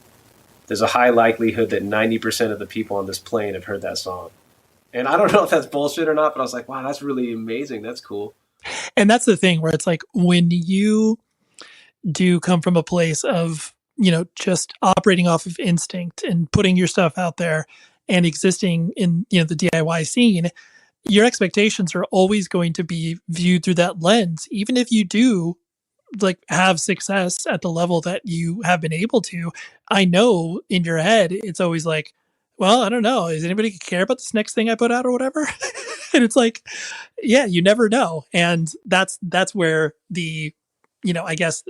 there's a high likelihood that 90% of the people on this plane have heard that song. And I don't know if that's bullshit or not, but I was like, wow, that's really amazing. That's cool. And that's the thing where it's like, when you do come from a place of, just operating off of instinct and putting your stuff out there and existing in, the DIY scene, your expectations are always going to be viewed through that lens. Even if you do like have success at the level that you have been able to, I know in your head, it's always like, well, I don't know. Is anybody care about this next thing I put out or whatever? And it's like, yeah, you never know. And that's where the, I guess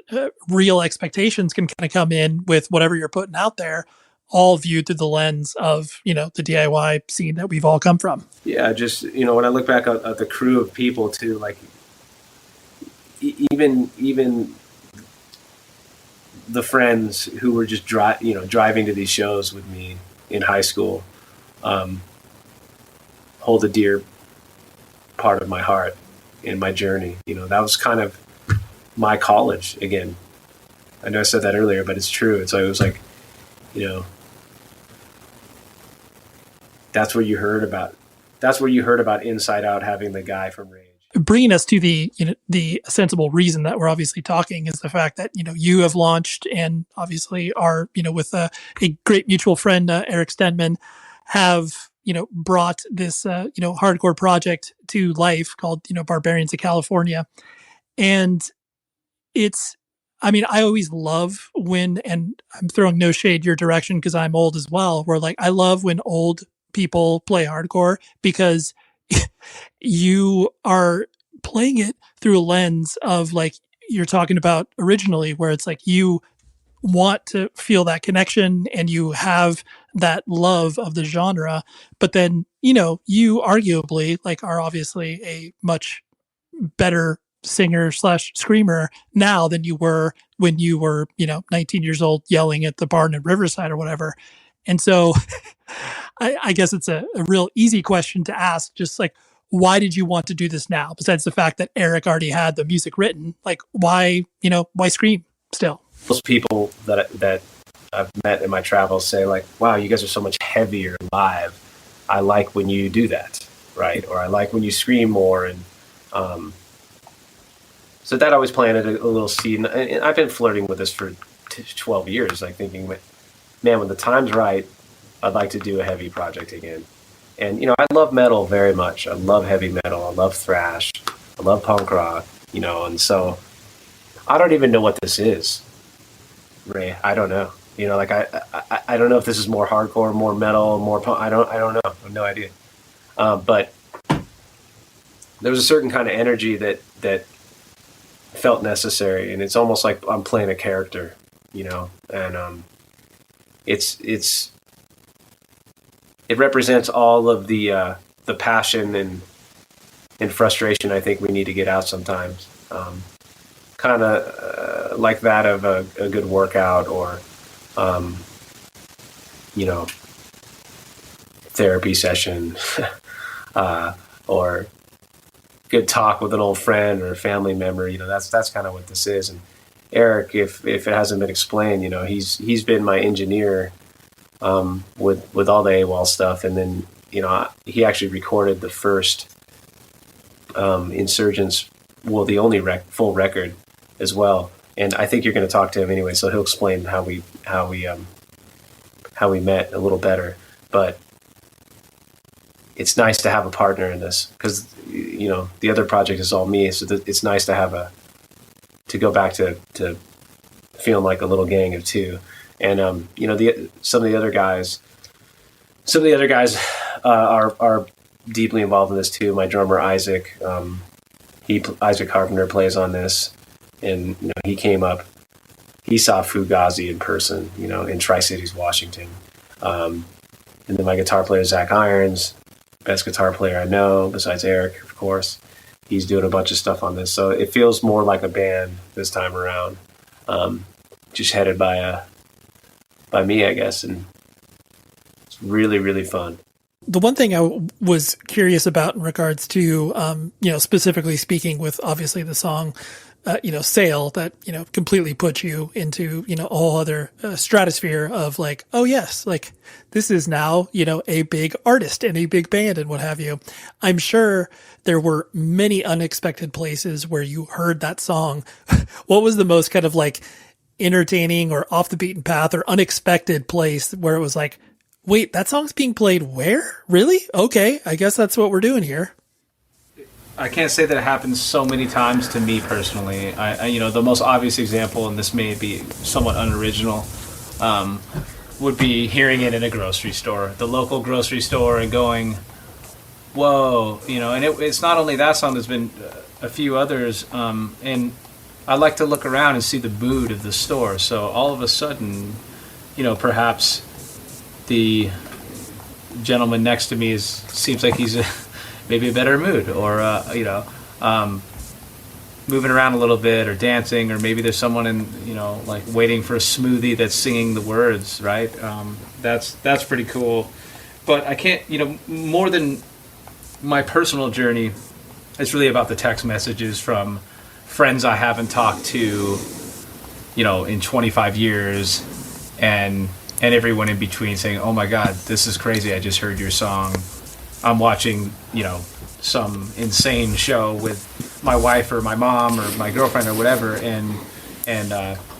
real expectations can kind of come in with whatever you're putting out there, all viewed through the lens of, the DIY scene that we've all come from. Yeah. Just, when I look back at the crew of people too, like even the friends who were just driving to these shows with me in high school, hold a dear part of my heart in my journey. That was kind of my college again. I know I said that earlier, but it's true. It was like, that's where you heard about Inside Out having the guy from Rage. Bringing us to the sensible reason that we're obviously talking is the fact that, you have launched, and obviously are, with a great mutual friend, Eric Stenman, have, brought this, hardcore project to life called, Barbarians of California. And I always love when, and I'm throwing no shade your direction because I'm old as well, where like, I love when old people play hardcore, because you are playing it through a lens of like you're talking about originally, where it's like you want to feel that connection and you have that love of the genre, but then you arguably like are obviously a much better singer / screamer now than you were when you were 19 years old yelling at the barn in Riverside or whatever. And so I guess it's a real easy question to ask, just like, why did you want to do this now? Besides the fact that Eric already had the music written, like why Scream still? Most people that I've met in my travels say like, wow, you guys are so much heavier live. I like when you do that, right? Or I like when you scream more. And so that always planted a little seed. And I've been flirting with this for 12 years, like thinking, man, when the time's right, I'd like to do a heavy project again. And, I love metal very much. I love heavy metal. I love thrash. I love punk rock, and so I don't even know what this is, Ray. I don't know. I don't know if this is more hardcore, more metal, more punk. I don't know. I have no idea. But there was a certain kind of energy that felt necessary, and it's almost like I'm playing a character, and it represents all of the passion and frustration I think we need to get out sometimes. Kind of like that of a good workout or, therapy session or good talk with an old friend or a family member. That's kind of what this is. And Eric, if it hasn't been explained, he's been my engineer with all the AWOL stuff, and then he actually recorded the first Insurgence, the only full record as well. And I think you're going to talk to him anyway, so he'll explain how we met a little better. But it's nice to have a partner in this because the other project is all me, so it's nice to have to go back to feeling like a little gang of two. And some of the other guys are deeply involved in this too. My drummer Isaac, Isaac Carpenter plays on this, and he came up. He saw Fugazi in person, in Tri-Cities, Washington. And then my guitar player Zach Irons, best guitar player I know besides Eric, of course. He's doing a bunch of stuff on this, so it feels more like a band this time around, just headed by me, I guess, and it's really, really fun. The one thing I was curious about in regards to, specifically speaking with obviously the song, Sail, that, completely put you into, a whole other stratosphere of like, oh yes, like this is now, a big artist and a big band and what have you. I'm sure there were many unexpected places where you heard that song. What was the most kind of like entertaining or off the beaten path or unexpected place where it was like, wait, that song's being played where? Really? Okay, I guess that's what we're doing here. I can't say that it happens so many times to me personally. I the most obvious example, and this may be somewhat unoriginal, would be hearing it in a grocery store, the local grocery store, and going, whoa, and it's not only that song, there's been a few others, and I like to look around and see the mood of the store. So all of a sudden, perhaps the gentleman next to me seems like he's maybe a better mood, or moving around a little bit, or dancing, or maybe there's someone in like waiting for a smoothie that's singing the words, right? That's pretty cool. But I can't, more than my personal journey, it's really about the text messages from friends I haven't talked to, in 25 years, and everyone in between saying, oh my God, this is crazy. I just heard your song. I'm watching, some insane show with my wife or my mom or my girlfriend or whatever, and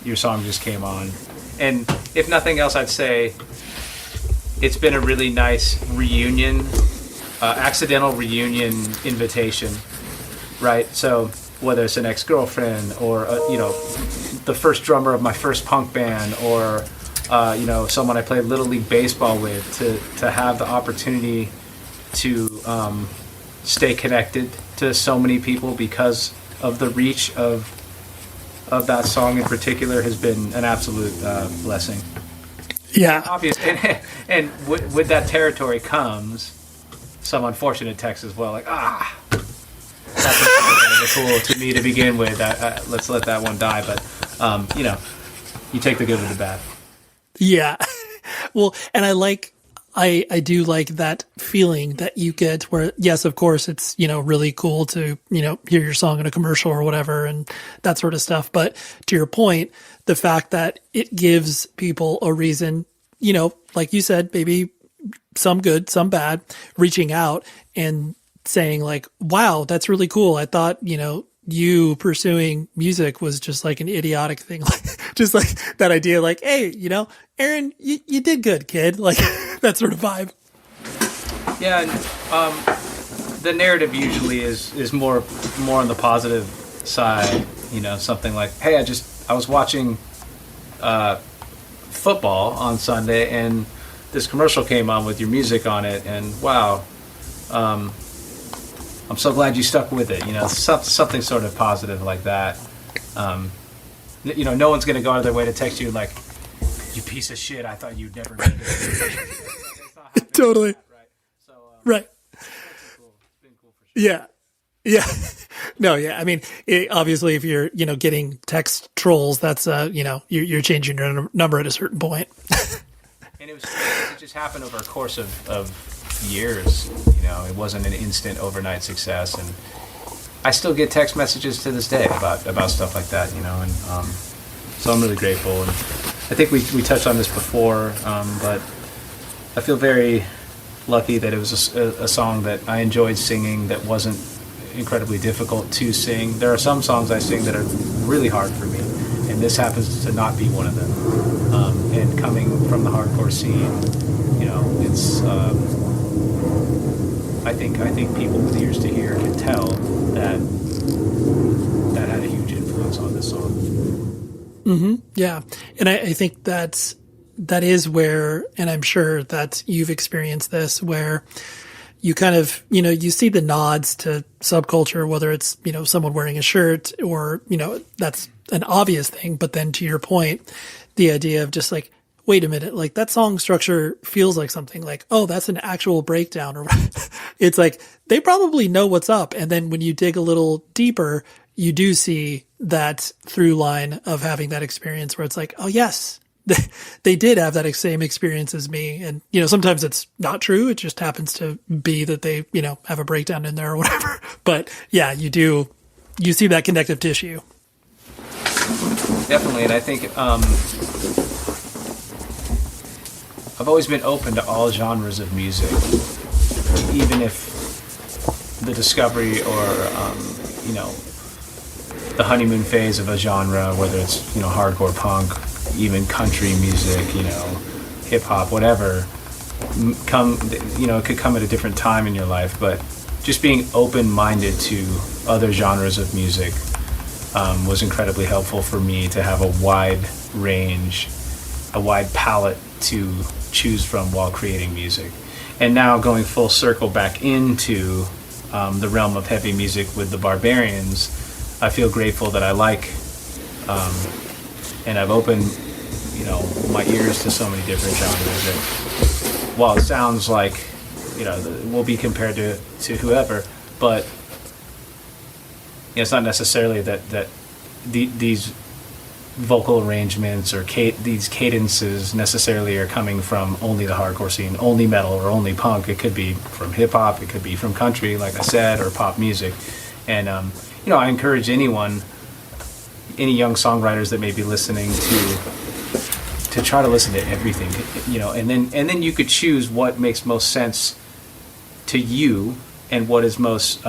your song just came on. And if nothing else, I'd say it's been a really nice reunion, accidental reunion invitation, right? So whether it's an ex-girlfriend or, the first drummer of my first punk band, or, someone I played Little League Baseball with, to have the opportunity to stay connected to so many people because of the reach of that song in particular has been an absolute blessing. Yeah. Obvious. And with that territory comes some unfortunate texts as well, like, that's kind of cool to me to begin with. Let's let that one die. But, you take the good with the bad. Yeah. Well, and I do like that feeling that you get where, yes, of course, it's, really cool to, hear your song in a commercial or whatever and that sort of stuff. But to your point, the fact that it gives people a reason, like you said, maybe some good, some bad, reaching out and saying like, wow, that's really cool. I thought, you pursuing music was just like an idiotic thing. Like, just like that idea, like, hey, Aaron, you did good, kid. Like that sort of vibe. Yeah. And, the narrative usually is more on the positive side, something like, hey, I was watching, football on Sunday and this commercial came on with your music on it. And wow, I'm so glad you stuck with it. Something sort of positive like that. No one's going to go out of their way to text you like, you piece of shit, I thought you'd never make it. Totally. Right. So, right. It's been cool for sure. Yeah. Yeah. No, yeah. I mean, obviously, if you're, getting text trolls, that's, you're changing your number at a certain point. And it just happened over a course of years. It wasn't an instant overnight success, and I still get text messages to this day about stuff like that. And so I'm really grateful. And I think we touched on this before, but I feel very lucky that it was a song that I enjoyed singing that wasn't incredibly difficult to sing. There are some songs I sing that are really hard for me, and this happens to not be one of them. And coming from the hardcore scene, it's I think people with ears to hear can tell that had a huge influence on this song. Mm-hmm. Yeah, and I think that is where, and I'm sure that you've experienced this, where you kind of, you see the nods to subculture, whether it's, someone wearing a shirt or, that's an obvious thing. But then to your point, the idea of just like, wait a minute, like that song structure feels like something like, oh, that's an actual breakdown. Or it's like, they probably know what's up. And then when you dig a little deeper, you do see that through line of having that experience where it's like, oh yes, they did have that same experience as me. And, sometimes it's not true. It just happens to be that they, have a breakdown in there or whatever. But yeah, you see that connective tissue. Definitely. And I think, I've always been open to all genres of music, even if the discovery or, the honeymoon phase of a genre, whether it's, hardcore punk, even country music, hip hop, whatever, it could come at a different time in your life, but just being open-minded to other genres of music was incredibly helpful for me to have a wide range, a wide palette to choose from while creating music. And now going full circle back into the realm of heavy music with the Barbarians, I feel grateful that I like and I've opened my ears to so many different genres that while it sounds like we'll be compared to whoever, but it's not necessarily that these vocal arrangements or these cadences necessarily are coming from only the hardcore scene, only metal or only punk. It could be from hip hop, it could be from country, like I said, or pop music. And I encourage any young songwriters that may be listening to try to listen to everything, and then you could choose what makes most sense to you and what is most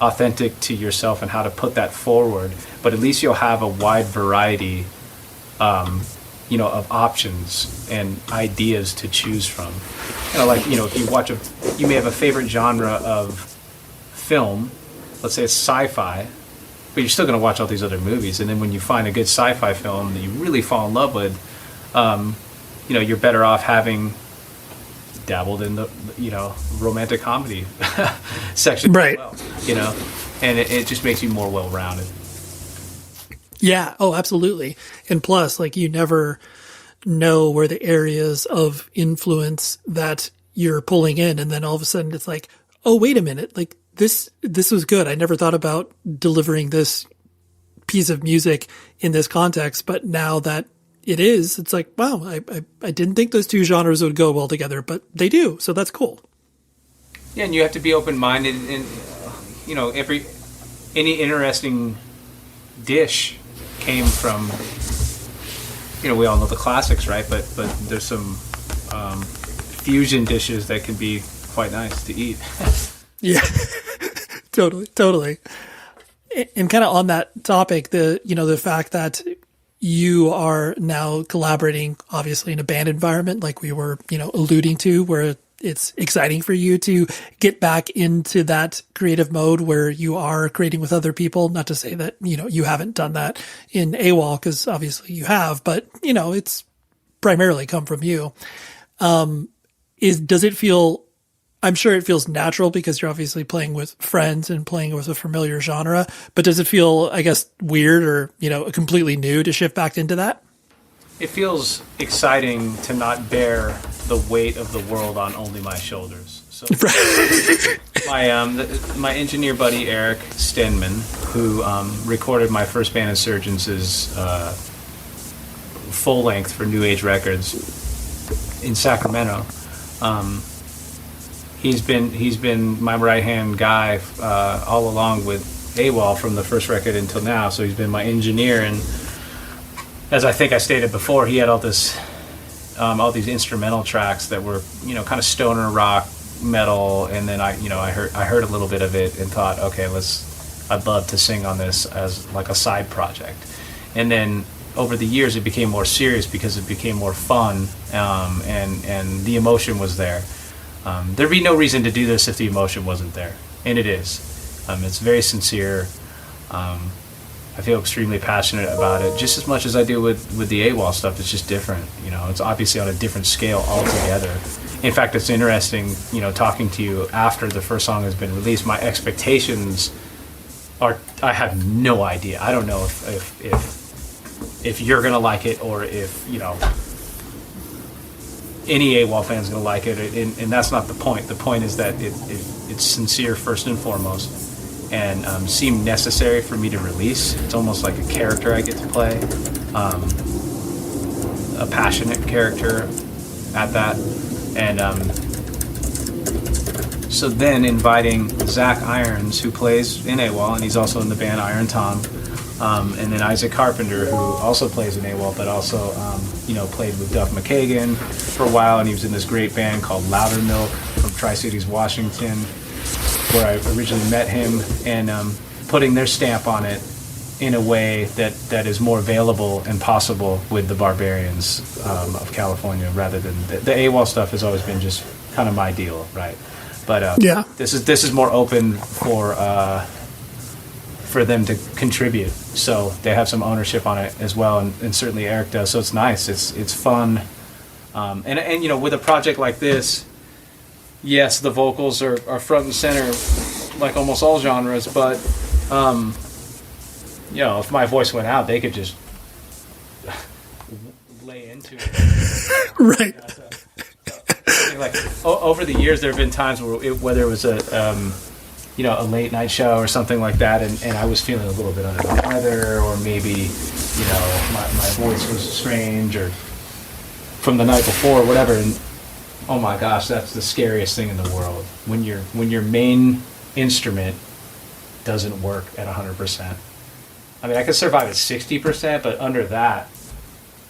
authentic to yourself and how to put that forward. But at least you'll have a wide variety of options and ideas to choose from. If you may have a favorite genre of film, let's say it's sci-fi, but you're still going to watch all these other movies, and then when you find a good sci-fi film that you really fall in love with, you're better off having dabbled in the romantic comedy section, right? As well, and it just makes you more well-rounded. Yeah. Oh, absolutely. And plus, like, you never know where the areas of influence that you're pulling in, and then all of a sudden it's like, oh, wait a minute, like this was good. I never thought about delivering this piece of music in this context, but now that it is. It's like, wow, I didn't think those two genres would go well together, but they do. So that's cool. Yeah, and you have to be open-minded, and any interesting dish came from, we all know the classics, right? But there's some fusion dishes that can be quite nice to eat. Yeah, totally. And kind of on that topic, the fact that you are now collaborating, obviously, in a band environment, like we were, alluding to, where it's exciting for you to get back into that creative mode where you are creating with other people. Not to say that, you haven't done that in AWOL, because obviously you have, but, it's primarily come from you. Does it feel, I'm sure it feels natural because you're obviously playing with friends and playing with a familiar genre, but does it feel, I guess, weird or, completely new to shift back into that? It feels exciting to not bear the weight of the world on only my shoulders. So my engineer buddy, Eric Stenman, who recorded my first band, Insurgence's full length for New Age Records in Sacramento, he's been my right hand guy all along with AWOL from the first record until now. So he's been my engineer, and as I think I stated before, he had all these instrumental tracks that were kind of stoner rock metal, and then I heard a little bit of it and thought, okay, I'd love to sing on this as like a side project. And then over the years it became more serious because it became more fun, and the emotion was there. There'd be no reason to do this if the emotion wasn't there, and it is. It's very sincere. I feel extremely passionate about it, just as much as I do with the AWOL stuff. It's just different, It's obviously on a different scale altogether. In fact, it's interesting, talking to you after the first song has been released. My expectations are, I have no idea. I don't know if you're gonna like it, or if any AWOL fan's gonna like it, and that's not the point. The point is that it's sincere first and foremost, and seemed necessary for me to release. It's almost like a character I get to play, a passionate character at that. And so then inviting Zach Irons, who plays in AWOL, and he's also in the band Iron Tom, and then Isaac Carpenter, who also plays in AWOL, but also played with Duff McKagan for a while, and he was in this great band called Loudermilk from Tri-Cities, Washington, where I originally met him, and putting their stamp on it in a way that is more available and possible with the Barbarians of California, rather than the AWOL stuff has always been just kind of my deal, right? But this is more open for them to contribute, so they have some ownership on it as well, and certainly Eric does. So it's nice, it's fun, and with a project like this. Yes, the vocals are front and center, like almost all genres, but, if my voice went out, they could just lay into it. Right. Over the years, there have been times whether it was a late night show or something like that, and I was feeling a little bit under the weather, or maybe, my voice was strange, or from the night before, or whatever, and oh my gosh, that's the scariest thing in the world. When your main instrument doesn't work at 100%. I mean, I could survive at 60%, but under that,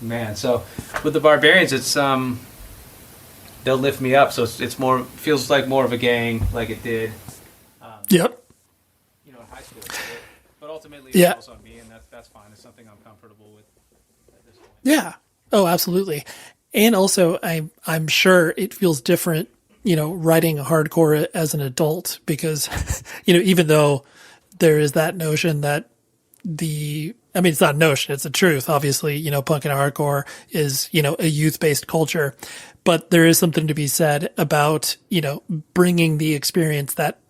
man. So with the Barbarians, it's they'll lift me up. So it's feels like more of a gang, like it did. Yep. In high school. But ultimately, it falls on me, and that's fine. It's something I'm comfortable with at this point. Yeah. Oh, absolutely. And also, I'm sure it feels different, writing hardcore as an adult, because, even though there is that notion that it's not a notion, it's a truth. Obviously, punk and hardcore is, a youth-based culture, but there is something to be said about, bringing the experience that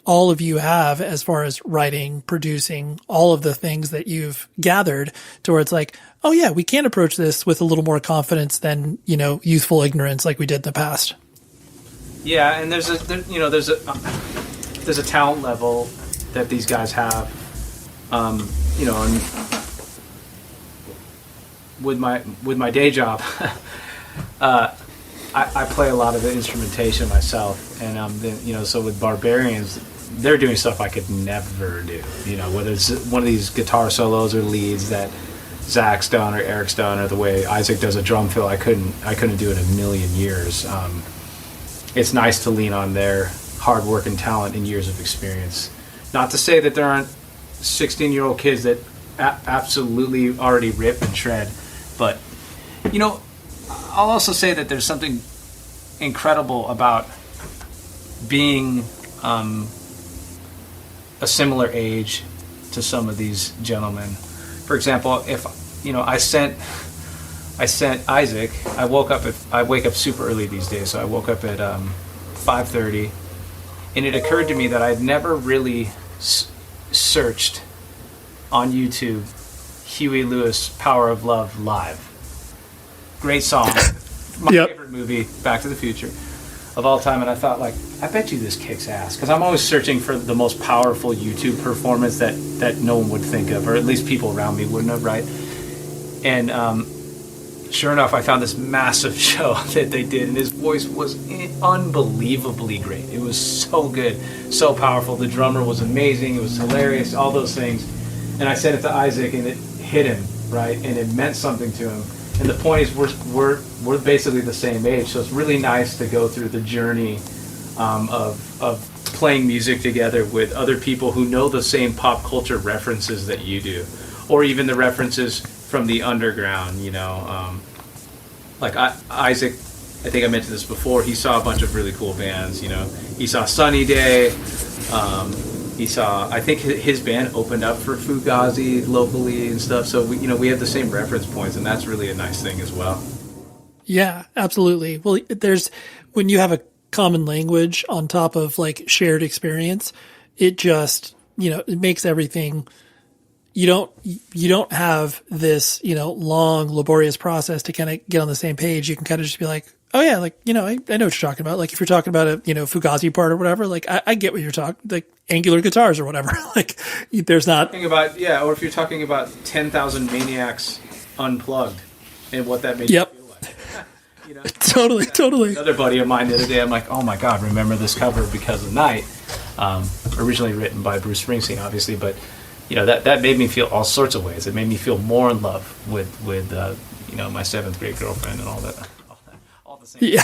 all of you have as far as writing, producing, all of the things that you've gathered, to where it's like, oh yeah, we can approach this with a little more confidence than, youthful ignorance like we did in the past. Yeah, and there's a talent level that these guys have, and with my day job, I play a lot of the instrumentation myself, and so with Barbarians, they're doing stuff I could never do. Whether it's one of these guitar solos or leads that Zach's done or Eric's done, or the way Isaac does a drum fill, I couldn't do it in a million years. It's nice to lean on their hard work and talent and years of experience. Not to say that there aren't 16-year-old kids that absolutely already rip and shred, but I'll also say that there's something incredible about being a similar age to some of these gentlemen. For example, if I sent Isaac, I wake up super early these days, so I woke up at 5:30, and it occurred to me that I'd never really searched on YouTube Huey Lewis Power of Love live. Great song. My favorite movie, Back to the Future, of all time. And I thought, I bet you this kicks ass. Because I'm always searching for the most powerful YouTube performance that no one would think of, or at least people around me wouldn't have, right? And sure enough, I found this massive show that they did, and his voice was unbelievably great. It was so good, so powerful. The drummer was amazing. It was hilarious, all those things. And I sent it to Isaac, and it hit him, right? And it meant something to him. And the point is, we're basically the same age, so it's really nice to go through the journey of playing music together with other people who know the same pop culture references that you do, or even the references from the underground. Isaac, I think I mentioned this before. He saw a bunch of really cool bands. He saw Sunny Day. He saw, I think his band opened up for Fugazi locally and stuff. So we have the same reference points, and that's really a nice thing as well. Yeah, absolutely. Well, when you have a common language on top of shared experience, it just, it makes everything. You don't have this, long laborious process to kind of get on the same page. You can kind of just be like, oh yeah, I know what you're talking about. If you're talking about a, Fugazi part or whatever, I get what you're talking, angular guitars or whatever. There's not. Or if you're talking about 10,000 Maniacs Unplugged and what that made you feel like. Totally. Another buddy of mine the other day, I'm like, oh my God, remember this cover Because of Night, originally written by Bruce Springsteen, obviously, but that made me feel all sorts of ways. It made me feel more in love with my 7th grade girlfriend and all that. Yeah.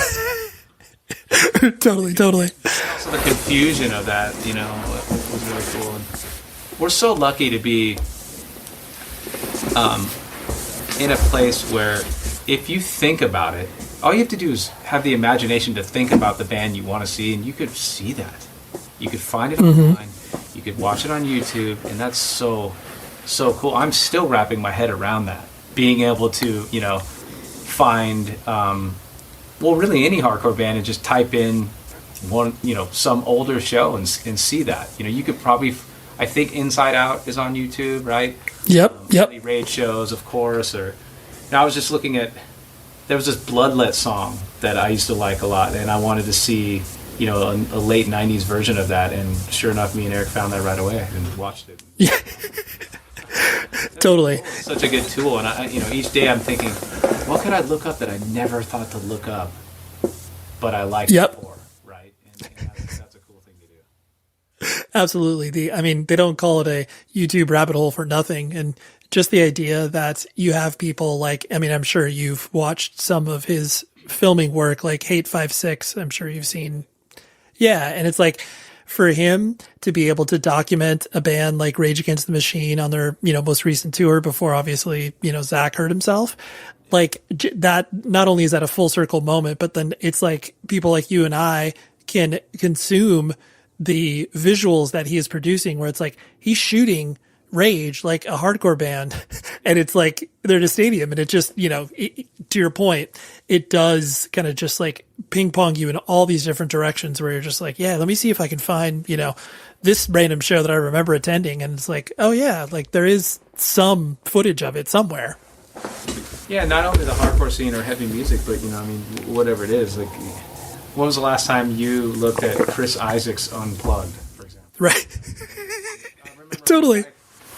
Totally. Also, the confusion of that, was really cool. And we're so lucky to be in a place where, if you think about it, all you have to do is have the imagination to think about the band you want to see, and you could see that. You could find it online. You could watch it on YouTube, and that's so cool. I'm still wrapping my head around that. Being able to, find really any hardcore band and just type in one, some older show and see that. You could probably, I think Inside Out is on YouTube, right? Yep. Rage shows, of course. I was just looking at, there was this Bloodlet song that I used to like a lot, and I wanted to see, a late 90s version of that, and sure enough, me and Eric found that right away and watched it. Yeah. Totally. Such a good tool, and each day I'm thinking, what could I look up that I never thought to look up, but I liked it for, right? And that's a cool thing to do. Absolutely. They don't call it a YouTube rabbit hole for nothing, and just the idea that you have people I'm sure you've watched some of his filming work, like Hate 5-6. I'm sure you've seen. Yeah, and it's for him to be able to document a band like Rage Against the Machine on their, most recent tour before obviously, Zach hurt himself. That, not only is that a full circle moment, but then it's people like you and I can consume the visuals that he is producing, where it's he's shooting Rage like a hardcore band, and it's they're in a stadium, and it just, to your point, it does kind of just ping pong you in all these different directions, where you're just yeah, let me see if I can find, this random show that I remember attending, and it's oh yeah, there is some footage of it somewhere. Yeah, not only the hardcore scene or heavy music, but whatever it is. When was the last time you looked at Chris Isaak's Unplugged, for example? Right. Totally.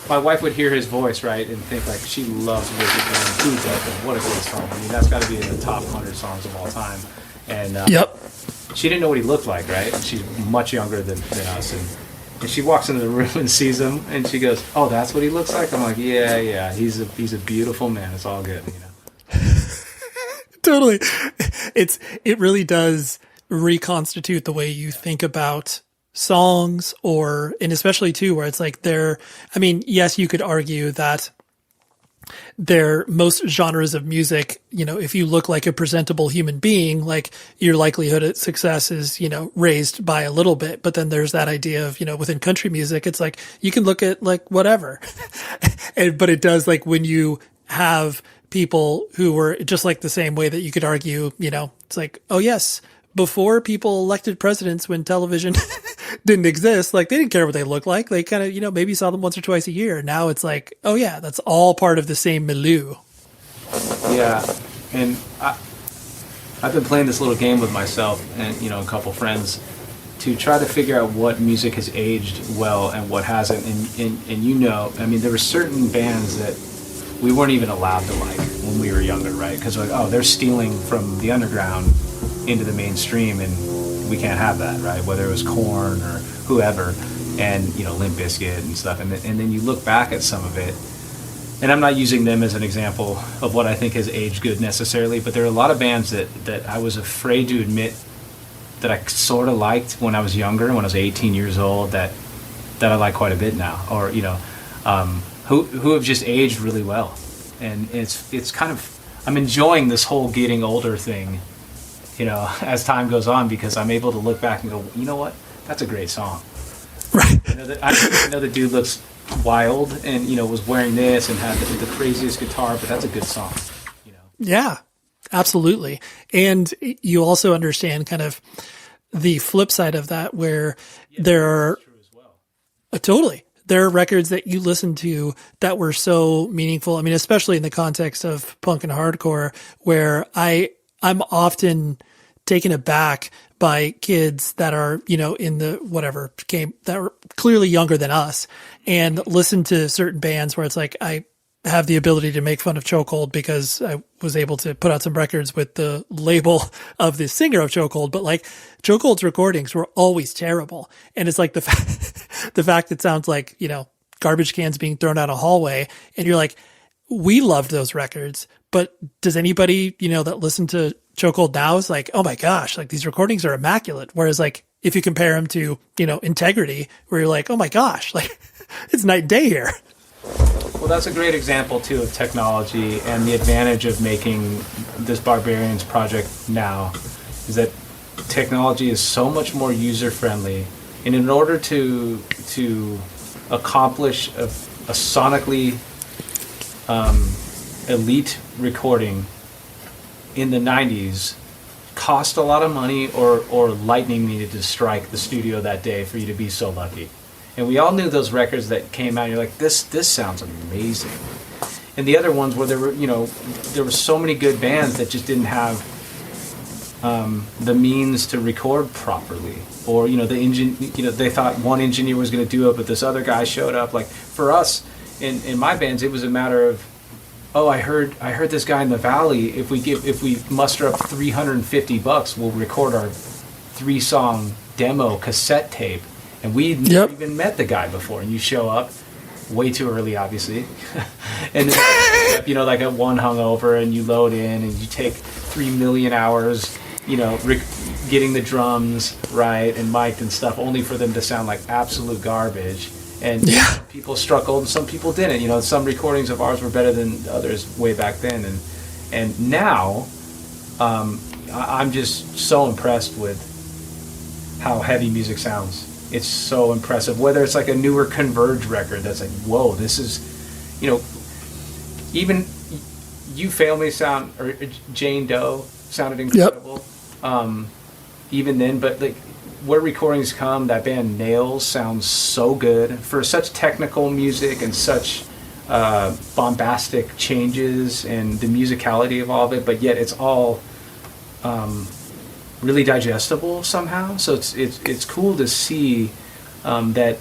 my wife would hear his voice, right, and think like she loves Wicked Man. Who doesn't? What a great song! I mean, that's got to be in the top 100 songs of all time. And she didn't know what he looked like, right? She's much younger than us, and she walks into the room and sees him, and she goes, "Oh, that's what he looks like." I'm like, "Yeah, he's a beautiful man. It's all good, you know." Totally, it really does reconstitute the way you think about songs, and especially too, where it's like yes, you could argue that most genres of music, you know, if you look like a presentable human being, like your likelihood of success is, you know, raised by a little bit. But then there's that idea of, you know, within country music, it's like you can look at like whatever, but it does, like when you have people who were just like the same way that you could argue, you know, it's like, oh yes, before people elected presidents, when television didn't exist, like they didn't care what they looked like. They kind of, you know, maybe saw them once or twice a year. Now it's like, oh yeah, that's all part of the same milieu. Yeah. And I've been playing this little game with myself and, you know, a couple friends to try to figure out what music has aged well and what hasn't. And you know, I mean, there were certain bands that we weren't even allowed to like when we were younger, right? Because like, oh, they're stealing from the underground into the mainstream, and we can't have that, right? Whether it was Korn or whoever, and you know, Limp Bizkit and stuff, and then you look back at some of it, and I'm not using them as an example of what I think has aged good necessarily, but there are a lot of bands that I was afraid to admit that I sort of liked when I was younger, when I was 18 years old, that I like quite a bit now, or you know, who have just aged really well, and it's kind of, I'm enjoying this whole getting older thing, you know, as time goes on, because I'm able to look back and go, you know what, that's a great song. Right. I know the dude looks wild and, you know, was wearing this and had the craziest guitar, but that's a good song, you know. Yeah, absolutely. And you also understand kind of the flip side of that, where there are totally, there are records that you listen to that were so meaningful. I mean, especially in the context of punk and hardcore, where I'm often taken aback by kids that are, you know, in the whatever game that are clearly younger than us, and listen to certain bands where it's like, I have the ability to make fun of Chokehold because I was able to put out some records with the label of the singer of Chokehold, but like Chokehold's recordings were always terrible. And it's like the fact it sounds like, you know, garbage cans being thrown out a hallway, and you're like, we loved those records, but does anybody, you know, that listened to Chokehold now is like, oh my gosh, like these recordings are immaculate. Whereas like, if you compare them to, you know, Integrity, where you're like, oh my gosh, like it's night and day here. Well, that's a great example too of technology, and the advantage of making this Barbarians project now is that technology is so much more user friendly, and in order to accomplish a sonically elite recording in the 90s cost a lot of money, or lightning needed to strike the studio that day for you to be so lucky. And we all knew those records that came out, and you're like, this sounds amazing. And the other ones where there were so many good bands that just didn't have the means to record properly, or you know, they thought one engineer was going to do it, but this other guy showed up. Like for us in my bands, it was a matter of, oh, I heard this guy in the Valley. If we muster up $350, we'll record our 3-song demo cassette tape. And we'd never even met the guy before. And you show up way too early, obviously. And then, you know, like at one hungover, and you load in and you take 3 million hours, you know, getting the drums right and mic'd and stuff, only for them to sound like absolute garbage. And some people struggled and some people didn't. You know, some recordings of ours were better than others way back then. And now, I'm just so impressed with how heavy music sounds. It's so impressive. Whether it's like a newer Converge record that's like, whoa, this is, you know, even You Fail Me sound, or Jane Doe sounded incredible. Even then, but like where recordings come, that band Nails sounds so good for such technical music and such bombastic changes and the musicality of all of it, but yet it's all really digestible somehow. So it's cool to see that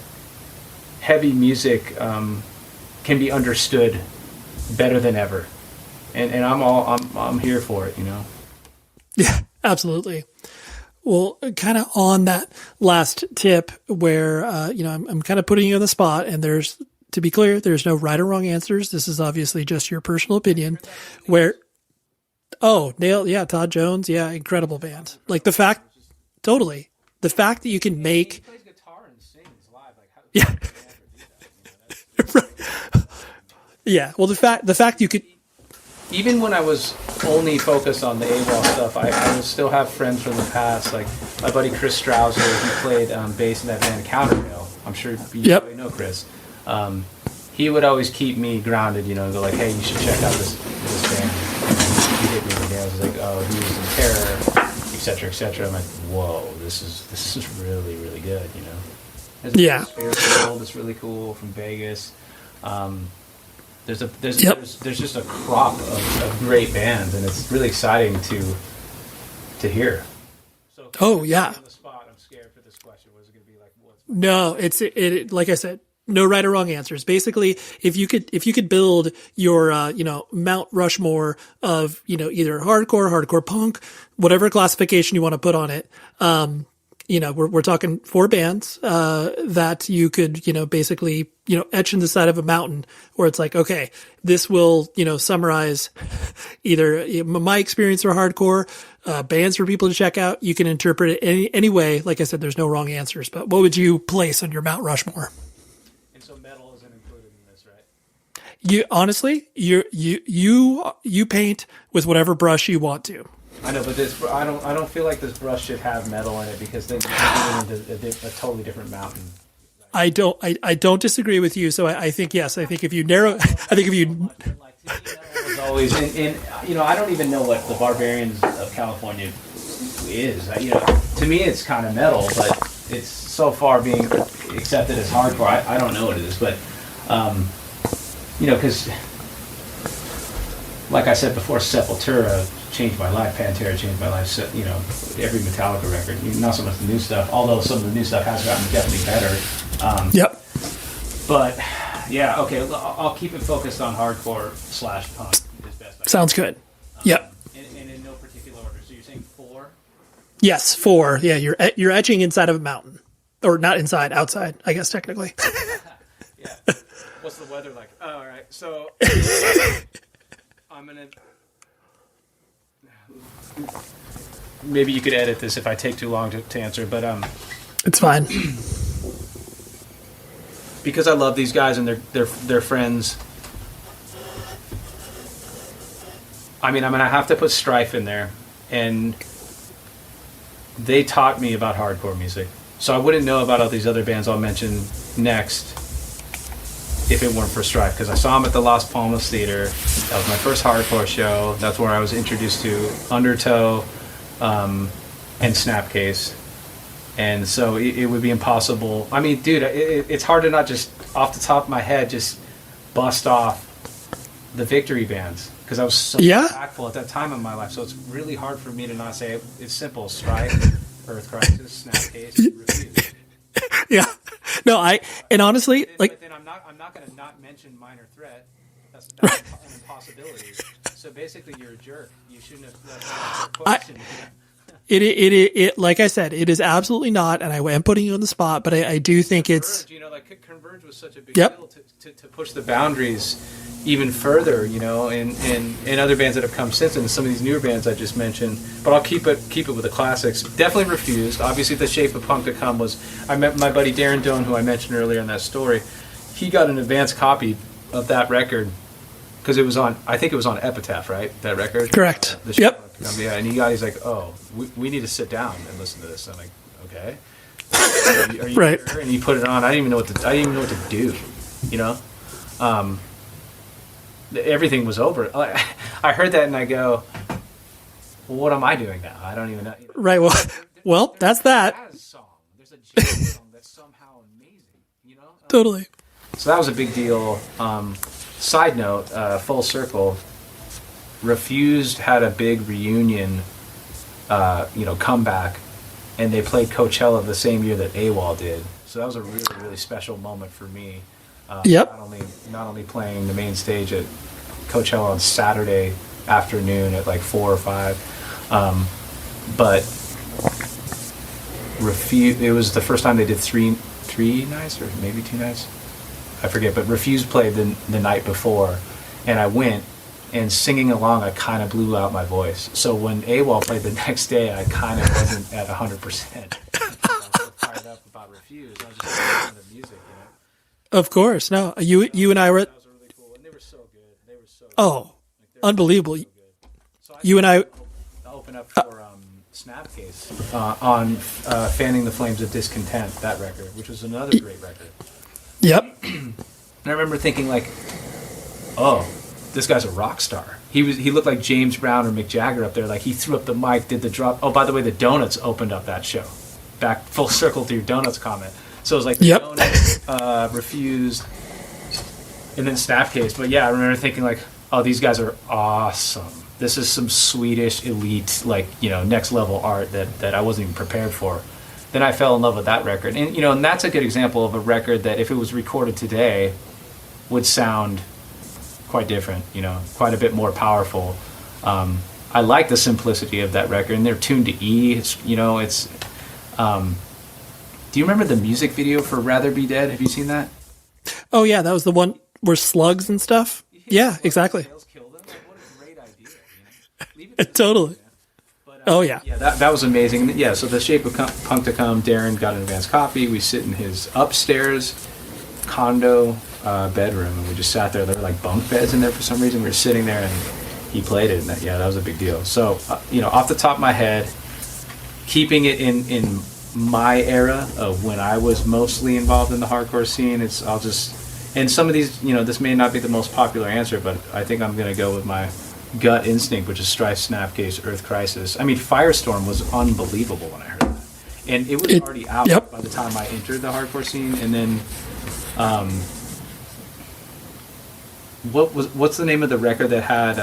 heavy music can be understood better than ever, and I'm here for it, you know. Yeah, absolutely. Well, kind of on that last tip where, I'm kind of putting you on the spot, and to be clear, there's no right or wrong answers. This is obviously just your personal opinion Todd Jones. Yeah. Incredible band. Like the fact that you can make, he plays guitar and sings live. Like, how yeah. Yeah. Well, the fact you could, even when I was only focused on the AWOL stuff, I would still have friends from the past, like my buddy Chris Strouser, who played bass in that band Countermill. I'm sure you probably know Chris. He would always keep me grounded, you know, and go like, hey, you should check out this band. He hit me with the nails. He's like, oh, he was in Terror, et cetera, et cetera. I'm like, whoa, this is really, really good, you know. There's Fairfield that's really cool from Vegas. There's just a crop of great bands, and it's really exciting to hear. So, oh yeah. On the spot, I'm scared for this question. What is it going to be like? No, it like I said, no right or wrong answers. Basically, if you could build your Mount Rushmore of either hardcore punk, whatever classification you want to put on it. We're talking 4 bands that you could basically etch in the side of a mountain, where it's like, okay, this will summarize either my experience or hardcore bands for people to check out. You can interpret it any way. Like I said, there's no wrong answers. But what would you place on your Mount Rushmore? And so metal isn't included in this, right? You honestly, you paint with whatever brush you want to. I know, but I don't feel like this brush should have metal in it, because then you're going into a totally different mountain. I don't disagree with you. So I think yes. I think if you narrow, was always and I don't even know what the Barbarians of California is. To me it's kind of metal, but it's so far being accepted as hardcore. I don't know what it is, but because like I said before, Sepultura changed my life, Pantera changed my life, every Metallica record, not so much the new stuff, although some of the new stuff has gotten definitely better. Yep. But yeah, okay, I'll keep it focused on hardcore / punk as best I can. Sounds good. Yep. And in no particular order. So you're saying 4? Yes, 4. Yeah, you're etching inside of a mountain, or not inside, outside, I guess technically. Yeah. What's the weather like? Oh, all right. So I'm gonna. Maybe you could edit this if I take too long to answer, but it's fine. Because I love these guys and they're friends. I mean, I'm gonna have to put Strife in there, and they taught me about hardcore music, so I wouldn't know about all these other bands I'll mention next if it weren't for Strife, because I saw him at the Las Palmas Theater. That was my first hardcore show. That's where I was introduced to Undertow and Snapcase. And so it would be impossible. I mean, dude, it's hard to not just, off the top of my head, just bust off the Victory bands, because I was so impactful at that time in my life. So it's really hard for me to not say it. It's simple. Strife, Earth Crisis, Snapcase, Refuse. Yeah. No, and honestly, but then I'm not going to not mention Minor Threat. That's an impossibility. So basically, you're a jerk. You shouldn't have left that question. It like I said, it is absolutely not, and I am putting you on the spot, but I do think it's Converge was such a big deal to push the boundaries even further, and other bands that have come since, and some of these newer bands I just mentioned. But I'll keep it with the classics. Definitely Refused. Obviously, The Shape of Punk to Come was. I met my buddy Darren Doan, who I mentioned earlier in that story. He got an advance copy of that record because it was on. I think it was on Epitaph, right? That record. Correct. Yep. Yeah, and he's like, "Oh, we need to sit down and listen to this." I'm like, "Okay." Are you right. Sure? And he put it on. I didn't even know what to do. Everything was over. I heard that and I go, "Well, what am I doing now? I don't even know." Right. Well, that's that. There's a jazz song that's somehow amazing. Totally. So that was a big deal. Side note, full circle. Refused had a big reunion, comeback, and they played Coachella the same year that AWOL did. So that was a really, really special moment for me. Yep. Not only playing the main stage at Coachella on Saturday afternoon at like 4 or 5, but it was the first time they did three nights or maybe 2 nights, I forget, but Refuse played the night before, and I went, and singing along I kind of blew out my voice. So when AWOL played the next day, I kind of wasn't at 100%. I was so fired up about Refuse. I was just listening to the music, Of course. No, you and I were that was really cool, and they were so good. They were so oh, good. unbelievable. So You and I I'll open up for Snapcase on Fanning the Flames of Discontent, that record, which was another great record. Yep. And I remember thinking like, oh, this guy's a rock star. He looked like James Brown or Mick Jagger up there. Like, he threw up the mic, did the drop. Oh, by the way, the Donuts opened up that show. Back full circle to your Donuts comment. So it was like the Donuts, Refused, and then Snapcase. But yeah, I remember thinking like, oh, these guys are awesome. This is some Swedish elite, like, next level art that I wasn't even prepared for. Then I fell in love with that record. And, and that's a good example of a record that if it was recorded today would sound quite different, quite a bit more powerful. I like the simplicity of that record, and they're tuned to E. It's, do you remember the music video for Rather Be Dead? Have you seen that? Oh yeah, that was the one where slugs and stuff. Yeah, exactly. Totally. Oh yeah. Yeah, that was amazing. And yeah, so The Shape of Punk to Come, Darren got an advance copy. We sit in his upstairs condo bedroom, and we just sat there. There were like bunk beds in there for some reason. We were sitting there, and he played it, and that was a big deal. So, off the top of my head, keeping it in my era of when I was mostly involved in the hardcore scene, and some of these, this may not be the most popular answer, but I think I'm going to go with my gut instinct, which is Strife, Snapcase, Earth Crisis. I mean, Firestorm was unbelievable when I heard that, and it was already out by the time I entered the hardcore scene. And then, what's the name of the record that had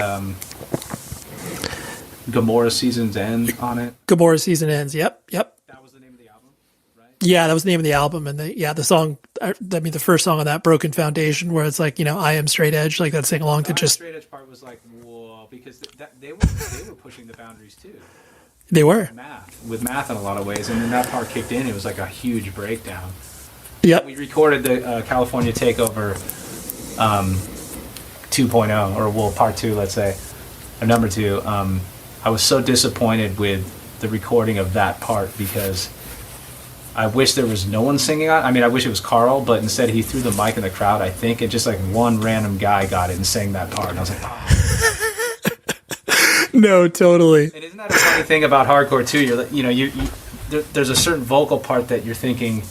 Gomorrah Season's End on it? Gomorrah Season Ends. Yep. That was the name of the album, right? Yeah, that was the name of the album, and the song. The first song on that, Broken Foundation, where it's like, I am straight edge, like that sing along to just. Straight edge part was like, whoa, because they were pushing the boundaries too. They were with math in a lot of ways, and then that part kicked in. It was like a huge breakdown. Yep. We recorded the California Takeover 2.0, or part 2, let's say, or number 2. I was so disappointed with the recording of that part because I wish there was no one singing on it. I mean, I wish it was Carl, but instead he threw the mic in the crowd, I think, and just like one random guy got it and sang that part. And I was like, oh. No, totally. And isn't that a funny thing about hardcore too? There's a certain vocal part that you're thinking,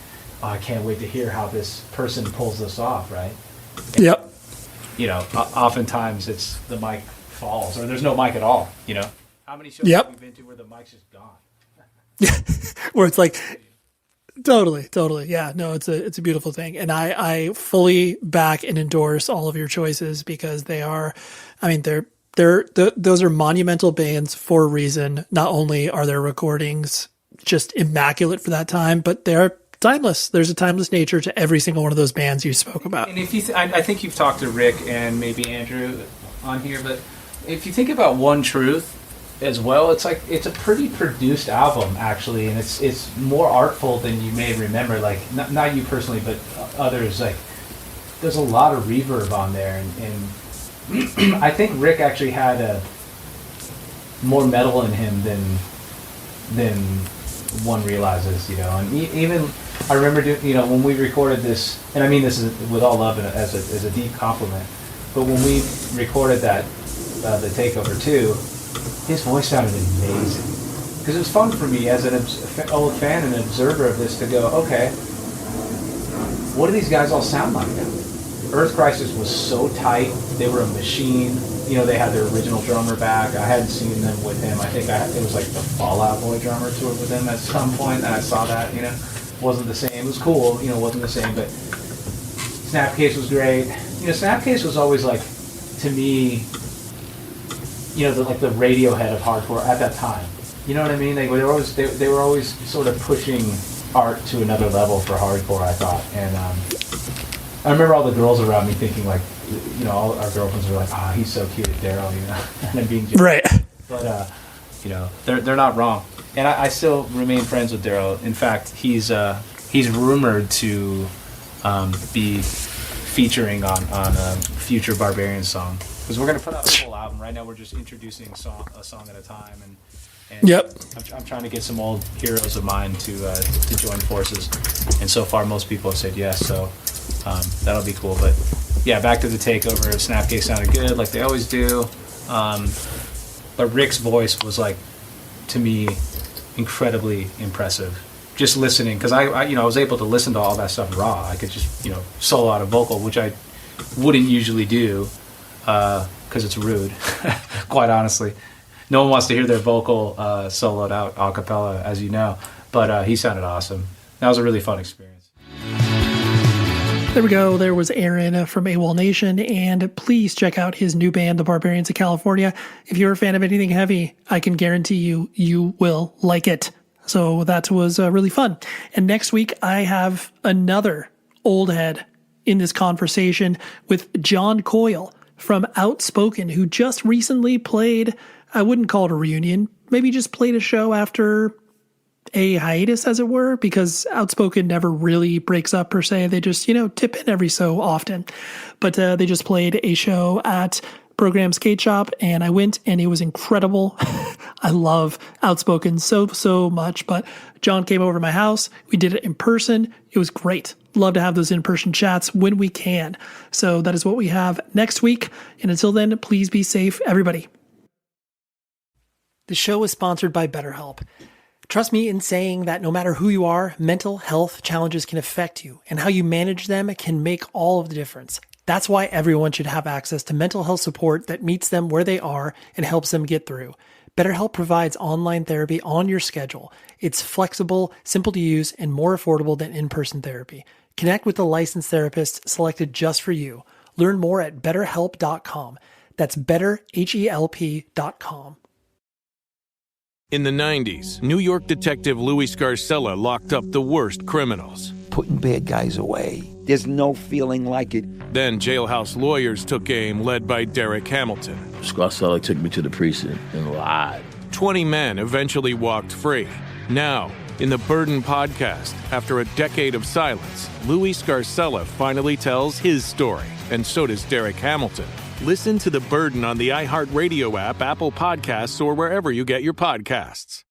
oh, I can't wait to hear how this person pulls this off, right? And, yep. Oftentimes it's the mic falls, or there's no mic at all. How many shows have we been to where the mic's just gone? Where it's like, totally, yeah. No, it's a beautiful thing, and I fully back and endorse all of your choices because they are, I mean, those are monumental bands for a reason. Not only are their recordings just immaculate for that time, but they're timeless. There's a timeless nature to every single one of those bands you spoke about. And if you, I think you've talked to Rick and maybe Andrew on here, but if you think about One Truth as well, it's like it's a pretty produced album actually, and it's more artful than you may remember. Like not you personally, but others. Like there's a lot of reverb on there, and I think Rick actually had a more metal in him than one realizes, And even I remember, when we recorded this, and I mean this is with all love and as a deep compliment, but when we recorded that, the Takeover 2, his voice sounded amazing. Because it was fun for me as an old fan and an observer of this to go, okay, what do these guys all sound like now? Earth Crisis was so tight. They were a machine. They had their original drummer back. I hadn't seen them with him. I think it was like the Fall Out Boy drummer toured with him at some point, and I saw that, Wasn't the same. It was cool, wasn't the same, but Snapcase was great. Snapcase was always like, to me, the Radiohead of hardcore at that time. You know what I mean? They were always sort of pushing art to another level for hardcore, I thought. And I remember all the girls around me thinking like, you know, all our girlfriends were like, "Oh, he's so cute, Daryl," you know, and then being jealous. Right. But you know, they're not wrong, and I still remain friends with Daryl. In fact, he's rumored to be featuring on a future Barbarians song, because we're gonna put out a full album. Right now, we're just introducing a song at a time, and yep. I'm trying to get some old heroes of mine to join forces, and so far most people have said yes, so that'll be cool. But yeah, back to the takeover. Snapcase sounded good, like they always do. But Rick's voice was, like, to me, incredibly impressive. Just listening, because I was able to listen to all that stuff raw. I could just, you know, solo out a vocal, which I wouldn't usually do, because it's rude, quite honestly. No one wants to hear their vocal soloed out a cappella, as you know. But he sounded awesome. That was a really fun experience. There we go. There was Aaron from AWOLNation, and please check out his new band, the Barbarians of California. If you're a fan of anything heavy, I can guarantee you will like it. So that was really fun. And next week, I have another old head in this conversation with John Coyle from Outspoken, who just recently played, I wouldn't call it a reunion, maybe just played a show after a hiatus, as it were, because Outspoken never really breaks up per se. They just, you know, tip in every so often. But they just played a show at Program Skate Shop, and I went, and it was incredible. I love Outspoken so much. But John came over to my house. We did it in person. It was great. Love to have those in-person chats when we can. So that is what we have next week. And until then, please be safe, everybody. The show is sponsored by BetterHelp. Trust me in saying that no matter who you are, mental health challenges can affect you, and how you manage them can make all of the difference. That's why everyone should have access to mental health support that meets them where they are and helps them get through. BetterHelp provides online therapy on your schedule. It's flexible, simple to use, and more affordable than in-person therapy. Connect with a licensed therapist selected just for you. Learn more at betterhelp.com. That's betterhelp.com. In the 90s, New York detective Louis Scarcella locked up the worst criminals. Putting bad guys away. There's no feeling like it. Then jailhouse lawyers took aim, led by Derek Hamilton. Scarcella took me to the precinct and lied. 20 men eventually walked free. Now, in the Burden Podcast, after a decade of silence, Louis Scarcella finally tells his story, and so does Derek Hamilton. Listen to The Burden on the iHeartRadio app, Apple Podcasts, or wherever you get your podcasts.